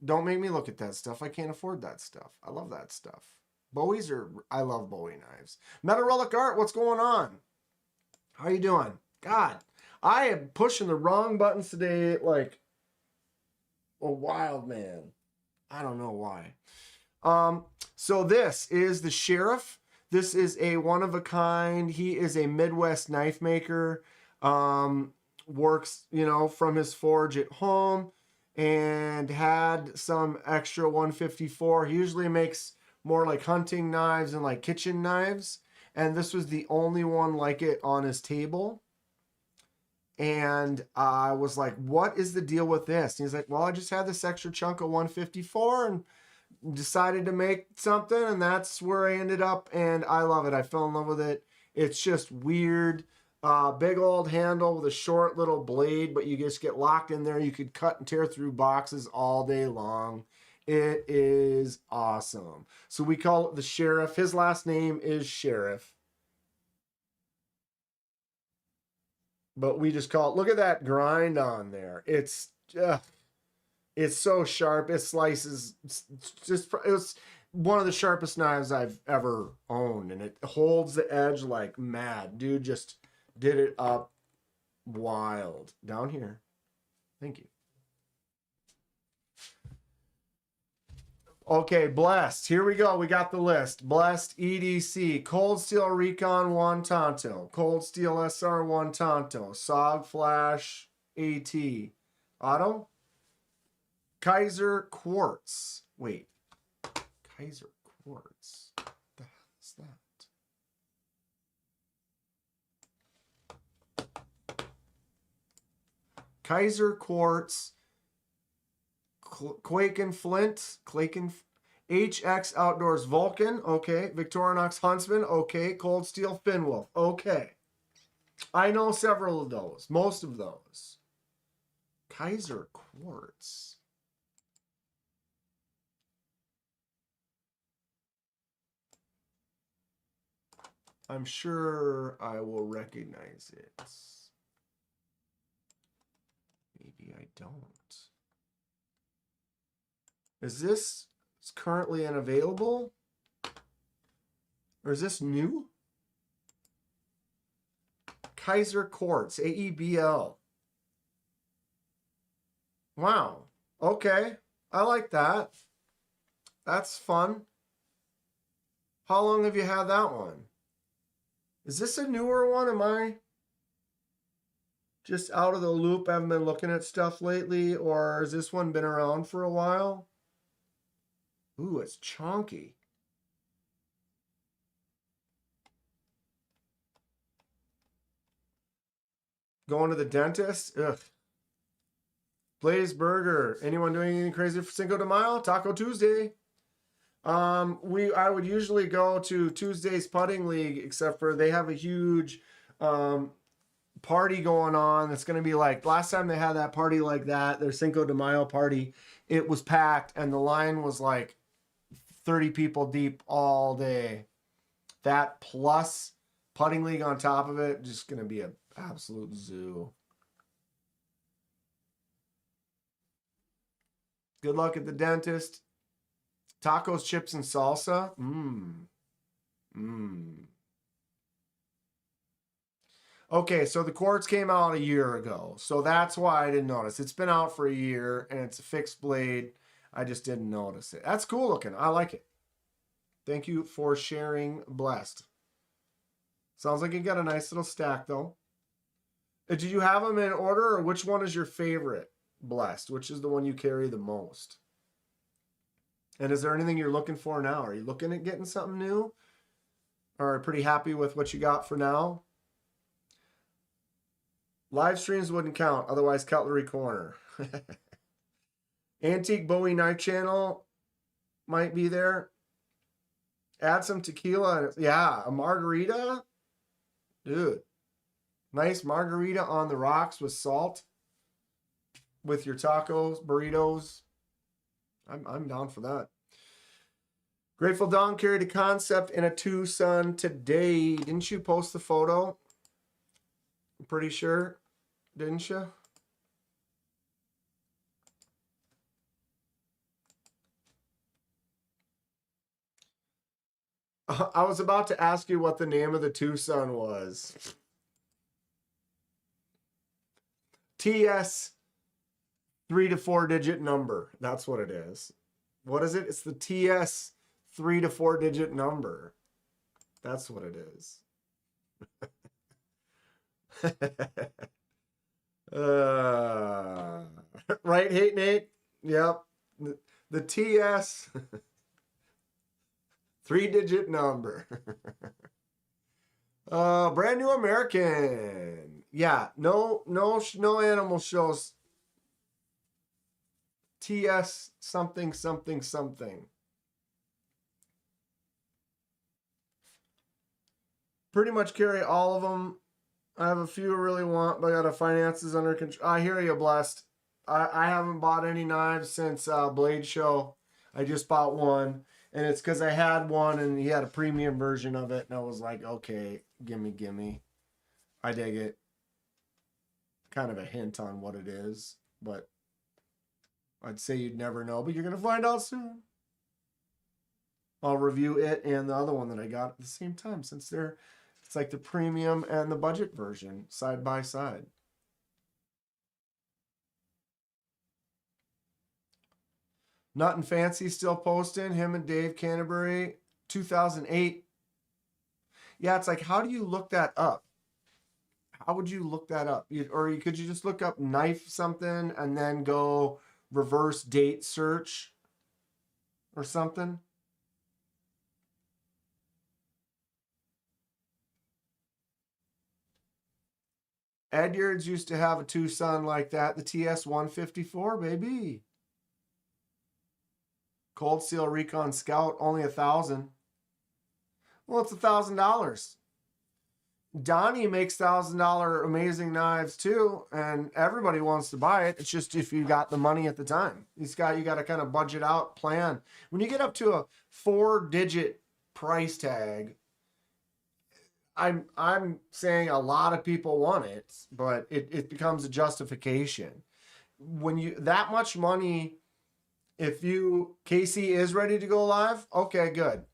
Don't make me look at that stuff. I can't afford that stuff. I love that stuff. Bowies I love Bowie knives. Metal Relic Art, what's going on? How you doing? God, I am pushing the wrong buttons today like a wild man. I don't know why. So this is the Sheriff. This is a one-of-a-kind. He is a Midwest knife maker. Works, from his forge at home, and had some extra 154. He usually makes more like hunting knives and like kitchen knives. And this was the only one like it on his table. And I was like, what is the deal with this? And he's like, well, I just had this extra chunk of 154 and decided to make something. And that's where I ended up. And I love it. I fell in love with it. It's just weird. Big old handle with a short little blade, but you just get locked in there. You could cut and tear through boxes all day long. It is awesome. So we call it the Sheriff. His last name is Sheriff. But we just call it, look at that grind on there. It's so sharp. It slices, it was one of the sharpest knives I've ever owned. And it holds the edge like mad. Dude just did it up wild. Down here. Thank you. Okay, Blessed. Here we go. We got the list. Blessed EDC. Cold Steel Recon 1 Tonto. Cold Steel SR 1 Tonto. SOG Flash AT. Auto. Kizer Quartz. Wait. Kizer Quartz. What the hell is that? Kizer Quartz. Quaken Flint, HX Outdoors Vulcan, okay. Victorinox Huntsman, okay. Cold Steel Finwolf, okay. I know several of those, most of those. Kizer Quartz. I'm sure I will recognize it. Maybe I don't. Is this currently unavailable? Or is this new? Kizer Quartz, AEBL. Wow. Okay. I like that. That's fun. How long have you had that one? Is this a newer one? Am I just out of the loop? I haven't been looking at stuff lately. Or has this one been around for a while? Ooh, it's chonky. Going to the dentist? Ugh. Blaze Burger. Anyone doing anything crazy for Cinco de Mayo? Taco Tuesday. I would usually go to Tuesday's Putting League, except for they have a huge party going on. It's going to be like, last time they had that party like that, their Cinco de Mayo party, it was packed and the line was like 30 people deep all day. That plus Putting League on top of it, just going to be an absolute zoo. Good luck at the dentist. Tacos, chips, and salsa. Okay, so the quartz came out a year ago. So that's why I didn't notice. It's been out for a year, and it's a fixed blade. I just didn't notice it. That's cool looking. I like it. Thank you for sharing, Blessed. Sounds like you got a nice little stack, though. Did you have them in order, or which one is your favorite, Blessed? Which is the one you carry the most? And is there anything you're looking for now? Are you looking at getting something new? Or are you pretty happy with what you got for now? Live streams wouldn't count, otherwise Cutlery Corner. Antique Bowie Knife Channel might be there. Add some tequila. Yeah, a margarita. Dude. Nice margarita on the rocks with salt. With your tacos, burritos. I'm down for that. Grateful Dawn carried a Kansept in a Tucson today. Didn't you post the photo? I'm pretty sure. Didn't you? I was about to ask you what the name of the Tucson was. TS 3 to 4 digit number. That's what it is. What is it? It's the TS 3 to 4 digit number. That's what it is. Right, Hate Nate? Yep. The TS 3-digit number. Brand New American. Yeah, no animal shows. TS something something something. Pretty much carry all of them. I have a few I really want, but I got a finances under control. I hear you, Blessed. I haven't bought any knives since Blade Show. I just bought one, and it's because I had one, and he had a premium version of it, and I was like, okay, gimme. I dig it. Kind of a hint on what it is, but I'd say you'd never know, but you're going to find out soon. I'll review it and the other one that I got at the same time, since it's like the premium and the budget version side by side. Nut and Fancy still posting. Him and Dave Canterbury, 2008. Yeah, it's like, how do you look that up? How would you look that up? Could you just look up knife something and then go reverse date search or something? Edyards used to have a Tucson like that, the TS 154, baby. Cold Steel Recon Scout, only $1,000. Well, it's $1,000. Donnie makes $1,000 amazing knives too, and everybody wants to buy it. It's just if you got the money at the time. You got to kind of budget out, plan. When you get up to a 4-digit price tag, I'm saying a lot of people want it, but it becomes a justification. When you that much money, if KC is ready to go live, okay, good.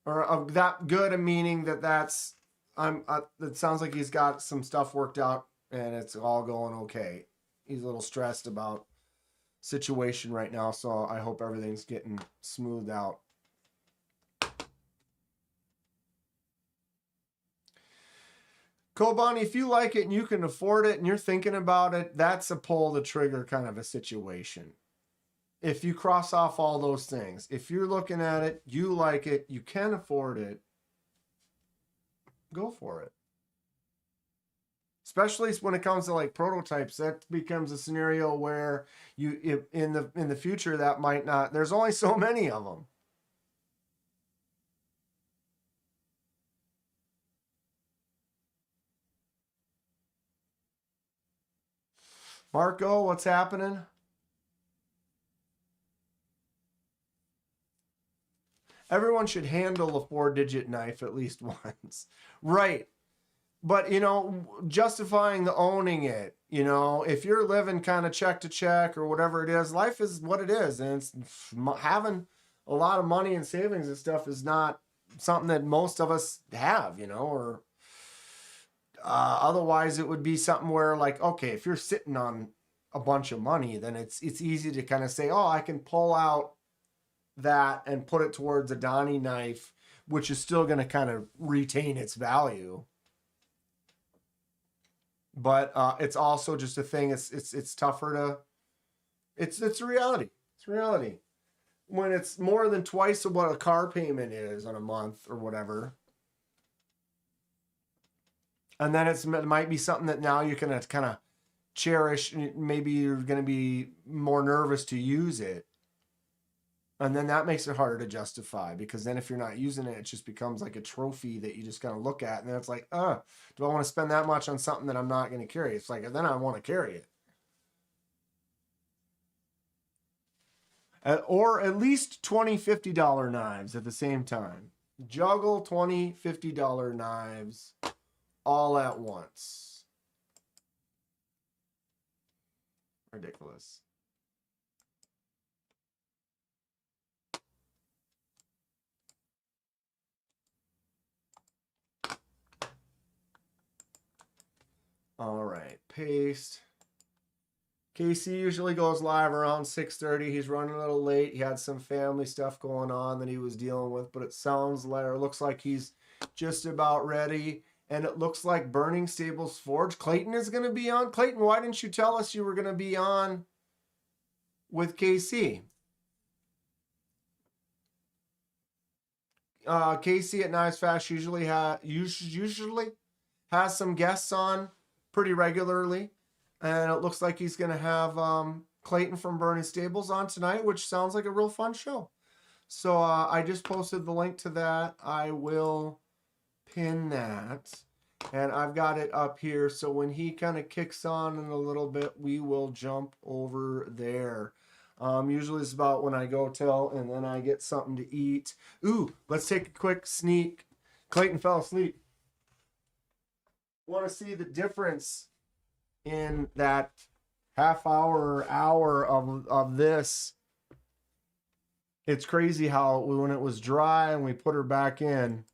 Or that good, meaning that's it sounds like he's got some stuff worked out and it's all going okay. He's a little stressed about situation right now, so I hope everything's getting smoothed out. Kobani, if you like it and you can afford it and you're thinking about it, that's a pull the trigger kind of a situation. If you cross off all those things, if you're looking at it, you like it, you can afford it, go for it. Especially when it comes to like prototypes, that becomes a scenario where in the future that might not. There's only so many of them. Marco, what's happening? Everyone should handle a 4-digit knife at least once. Right. But, justifying the owning it, if you're living kind of check to check or whatever it is, life is what it is. And having a lot of money and savings and stuff is not something that most of us have, or otherwise it would be something where like, okay, if you're sitting on a bunch of money, then it's easy to kind of say, oh, I can pull out that and put it towards a Donnie knife, which is still going to kind of retain its value. But it's also just a thing. It's tougher to. It's a reality. It's reality. when it's more than twice of what a car payment is on a month or whatever. And then it might be something that now you can kind of cherish. Maybe you're going to be more nervous to use it. And then that makes it harder to justify, because then if you're not using it, it just becomes like a trophy that you just kind of look at. And then it's like, do I want to spend that much on something that I'm not going to carry? It's like, then I want to carry it. Or at least $20, $50 knives at the same time. Juggle $20, $50 knives all at once. Ridiculous. All right, paste. Casey usually goes live around 6:30. He's running a little late. He had some family stuff going on that he was dealing with, but it sounds like, or looks like he's just about ready. And it looks like Burning Stables Forge. Clayton is going to be on. Clayton, why didn't you tell us you were going to be on with KC? KC at Knives Fast usually has some guests on pretty regularly. And it looks like he's going to have Clayton from Burning Stables on tonight, which sounds like a real fun show. So I just posted the link to that. I will pin that. And I've got it up here. So when he kind of kicks on in a little bit, we will jump over there. Usually it's about when I go till and then I get something to eat. Ooh, let's take a quick sneak. Clayton fell asleep. Want to see the difference in that half hour or hour of this. It's crazy how when it was dry and we put her back in,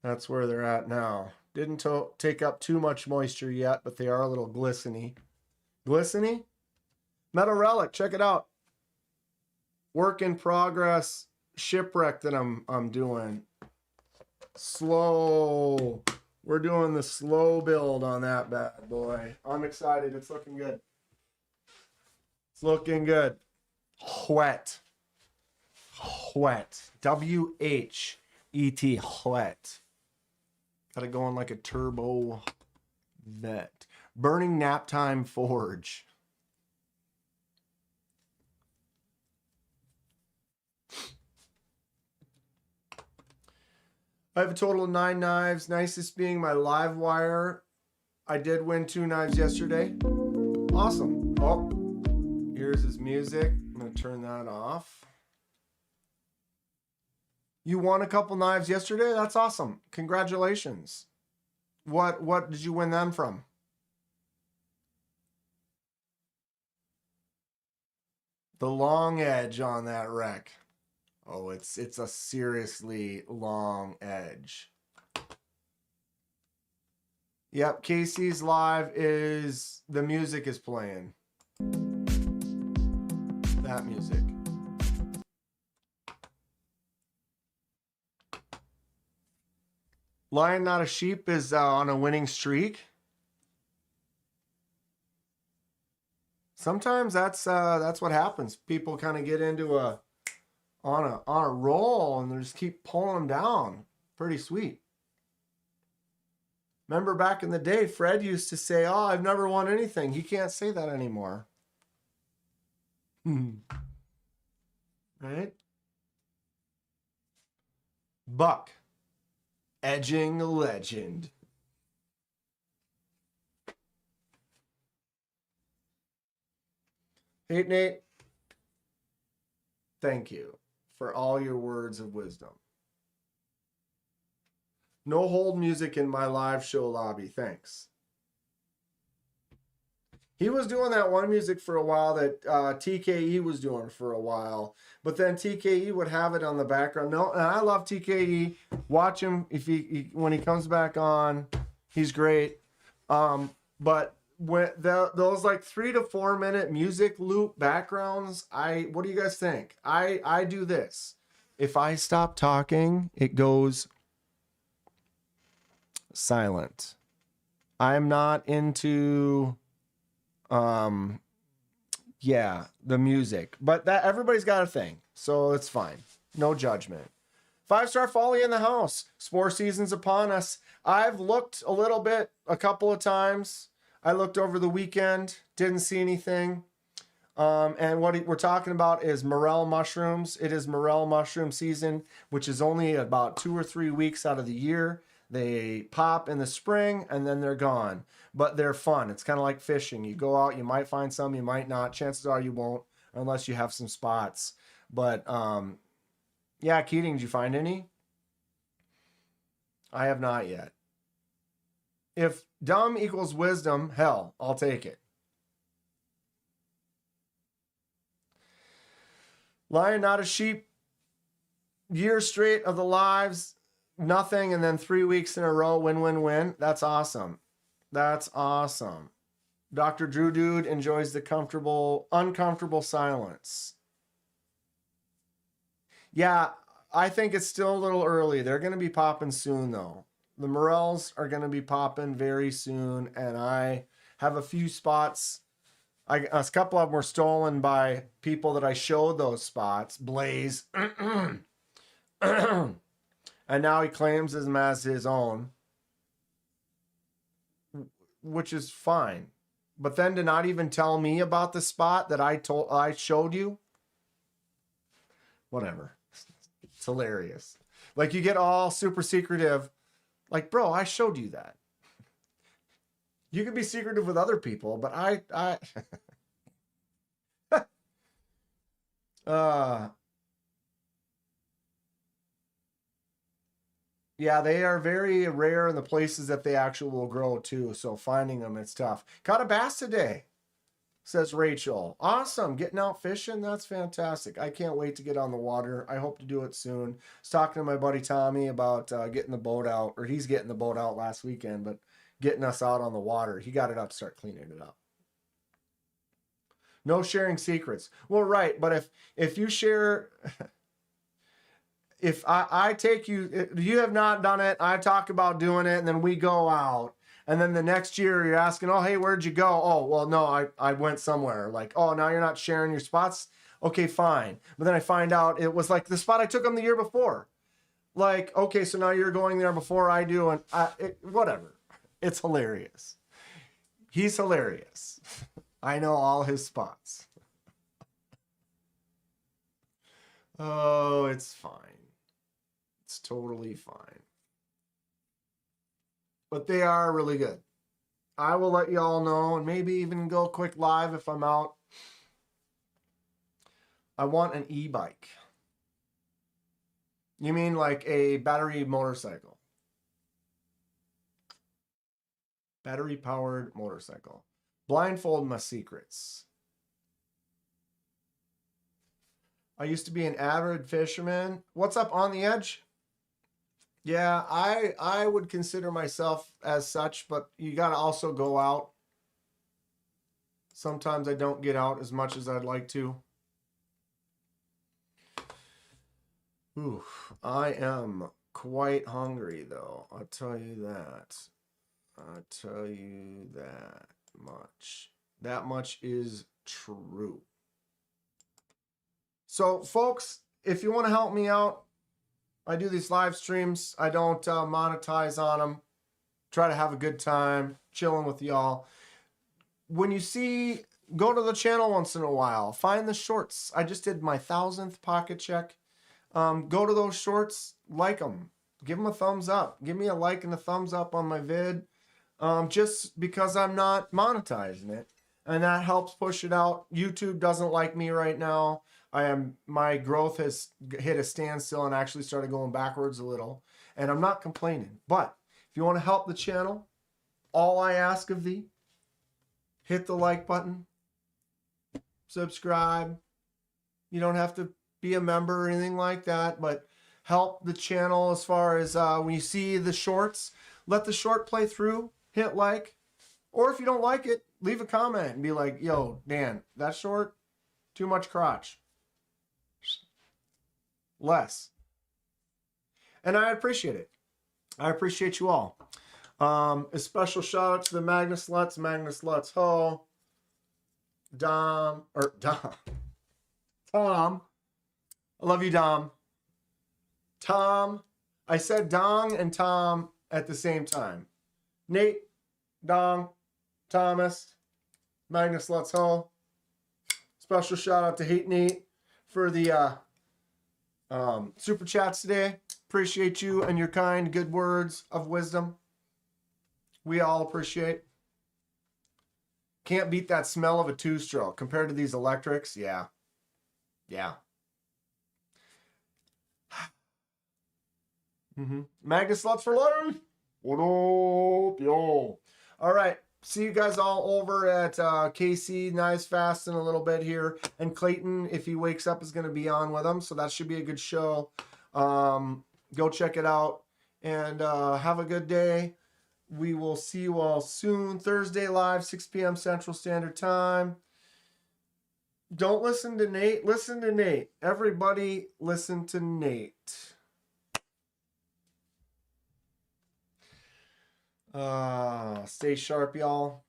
that's where they're at now. Didn't take up too much moisture yet, but they are a little glisteny. Glisteny? Metal Relic, check it out. Work in progress shipwreck that I'm doing. Slow. We're doing the slow build on that bad boy. I'm excited. It's looking good. It's looking good. Whet. Whet. W-H-E-T. Whet. Got it going like a turbo vet. Burning Naptime Forge. I have a total of 9 knives. Nicest being my live wire. I did win 2 knives yesterday. Awesome. Oh, here's his music. I'm going to turn that off. You won a couple knives yesterday? That's awesome. Congratulations. What did you win them from? The long edge on that wreck. Oh, it's a seriously long edge. Yep, Casey's live is the music is playing. That music. Lion Not a Sheep is on a winning streak. Sometimes that's what happens. People kind of get into on a roll and they just keep pulling them down. Pretty sweet. Remember back in the day, Fred used to say, "Oh, I've never won anything." He can't say that anymore. Right? Buck. Edging legend. Hey, Nate. Thank you for all your words of wisdom. No hold music in my live show lobby. Thanks. He was doing that one music for a while that TKE was doing for a while, but then TKE would have it on the background. No, and I love TKE. Watch him if when he comes back on, he's great. But when those like 3 to 4 minute music loop backgrounds, what do you guys think? I do this. If I stop talking, it goes silent. I'm not into yeah, the music. But that everybody's got a thing. So it's fine. No judgment. 5-star folly in the house. Spore season's upon us. I've looked a little bit a couple of times. I looked over the weekend, didn't see anything. And what we're talking about is morel mushrooms. It is morel mushroom season, which is only about 2 or 3 weeks out of the year. They pop in the spring and then they're gone. But they're fun. It's kind of like fishing. You go out, you might find some, you might not. Chances are you won't unless you have some spots. But yeah, Keating, did you find any? I have not yet. If dumb equals wisdom, hell, I'll take it. Lion, not a sheep. Year straight of the lives, nothing, and then 3 weeks in a row, win. That's awesome. That's awesome. Dr. Drew Dude enjoys the uncomfortable silence. Yeah, I think it's still a little early. They're going to be popping soon, though. The morels are going to be popping very soon, and I have a few spots. A couple of them were stolen by people that I showed those spots. Blaze. And now he claims them as his own, which is fine. But then to not even tell me about the spot that I showed you, whatever. It's hilarious. Like, you get all super secretive. Like, bro, I showed you that. You can be secretive with other people, but I yeah, they are very rare in the places that they actually will grow too. So finding them, it's tough. Caught a bass today, says Rachel. Awesome. Getting out fishing. That's fantastic. I can't wait to get on the water. I hope to do it soon. I was talking to my buddy Tommy about getting the boat out, or he's getting the boat out last weekend, but getting us out on the water. He got it up to start cleaning it up. No sharing secrets. Well, right. But if you share, if I take you, you have not done it, I talk about doing it, and then we go out. And then the next year you're asking, oh, hey, where'd you go? Oh, well, no, I went somewhere. Like, oh, now you're not sharing your spots? Okay, fine. But then I find out it was like the spot I took them the year before. Like, okay, so now you're going there before I do, and whatever. It's hilarious. He's hilarious. I know all his spots. Oh, it's fine. It's totally fine. But they are really good. I will let you all know, and maybe even go quick live if I'm out. I want an e-bike. You mean like a battery motorcycle? Battery-powered motorcycle. Blindfold my secrets. I used to be an avid fisherman. What's up, On the Edge? Yeah, I would consider myself as such, but you got to also go out. Sometimes I don't get out as much as I'd like to. Ooh, I am quite hungry, though. I'll tell you that. I'll tell you that much. That much is true. So, folks, if you want to help me out, I do these live streams. I don't monetize on them. Try to have a good time chilling with y'all. When you see, go to the channel once in a while. Find the shorts. I just did my 1000th pocket check. Go to those shorts. Like them. Give them a thumbs up. Give me a like and a thumbs up on my vid. Just because I'm not monetizing it. And that helps push it out. YouTube doesn't like me right now. My growth has hit a standstill and actually started going backwards a little. And I'm not complaining. But if you want to help the channel, all I ask of thee, hit the like button, subscribe. You don't have to be a member or anything like that, but help the channel as far as when you see the shorts, let the short play through, hit like. Or if you don't like it, leave a comment and be like, yo, Dan, that short, too much crotch. Less. And I appreciate it. I appreciate you all. A special shout out to the Magnus Lutz Ho, Tom. I love you, Dom. Tom. I said Dong and Tom at the same time. Nate, Dong, Thomas, Magnus Lutz Ho. Special shout out to Hate Nate for the super chats today. Appreciate you and your kind, good words of wisdom. We all appreciate. Can't beat that smell of a two-stroke compared to these electrics. Yeah. Yeah. Magnus Lutz for life. What up, yo? All right. See you guys all over at KC Knives Fast in a little bit here. And Clayton, if he wakes up, is going to be on with them. So that should be a good show. Go check it out. And have a good day. We will see you all soon. Thursday live, 6 p.m. Central Standard Time. Don't listen to Nate. Listen to Nate. Everybody listen to Nate. Stay sharp, y'all.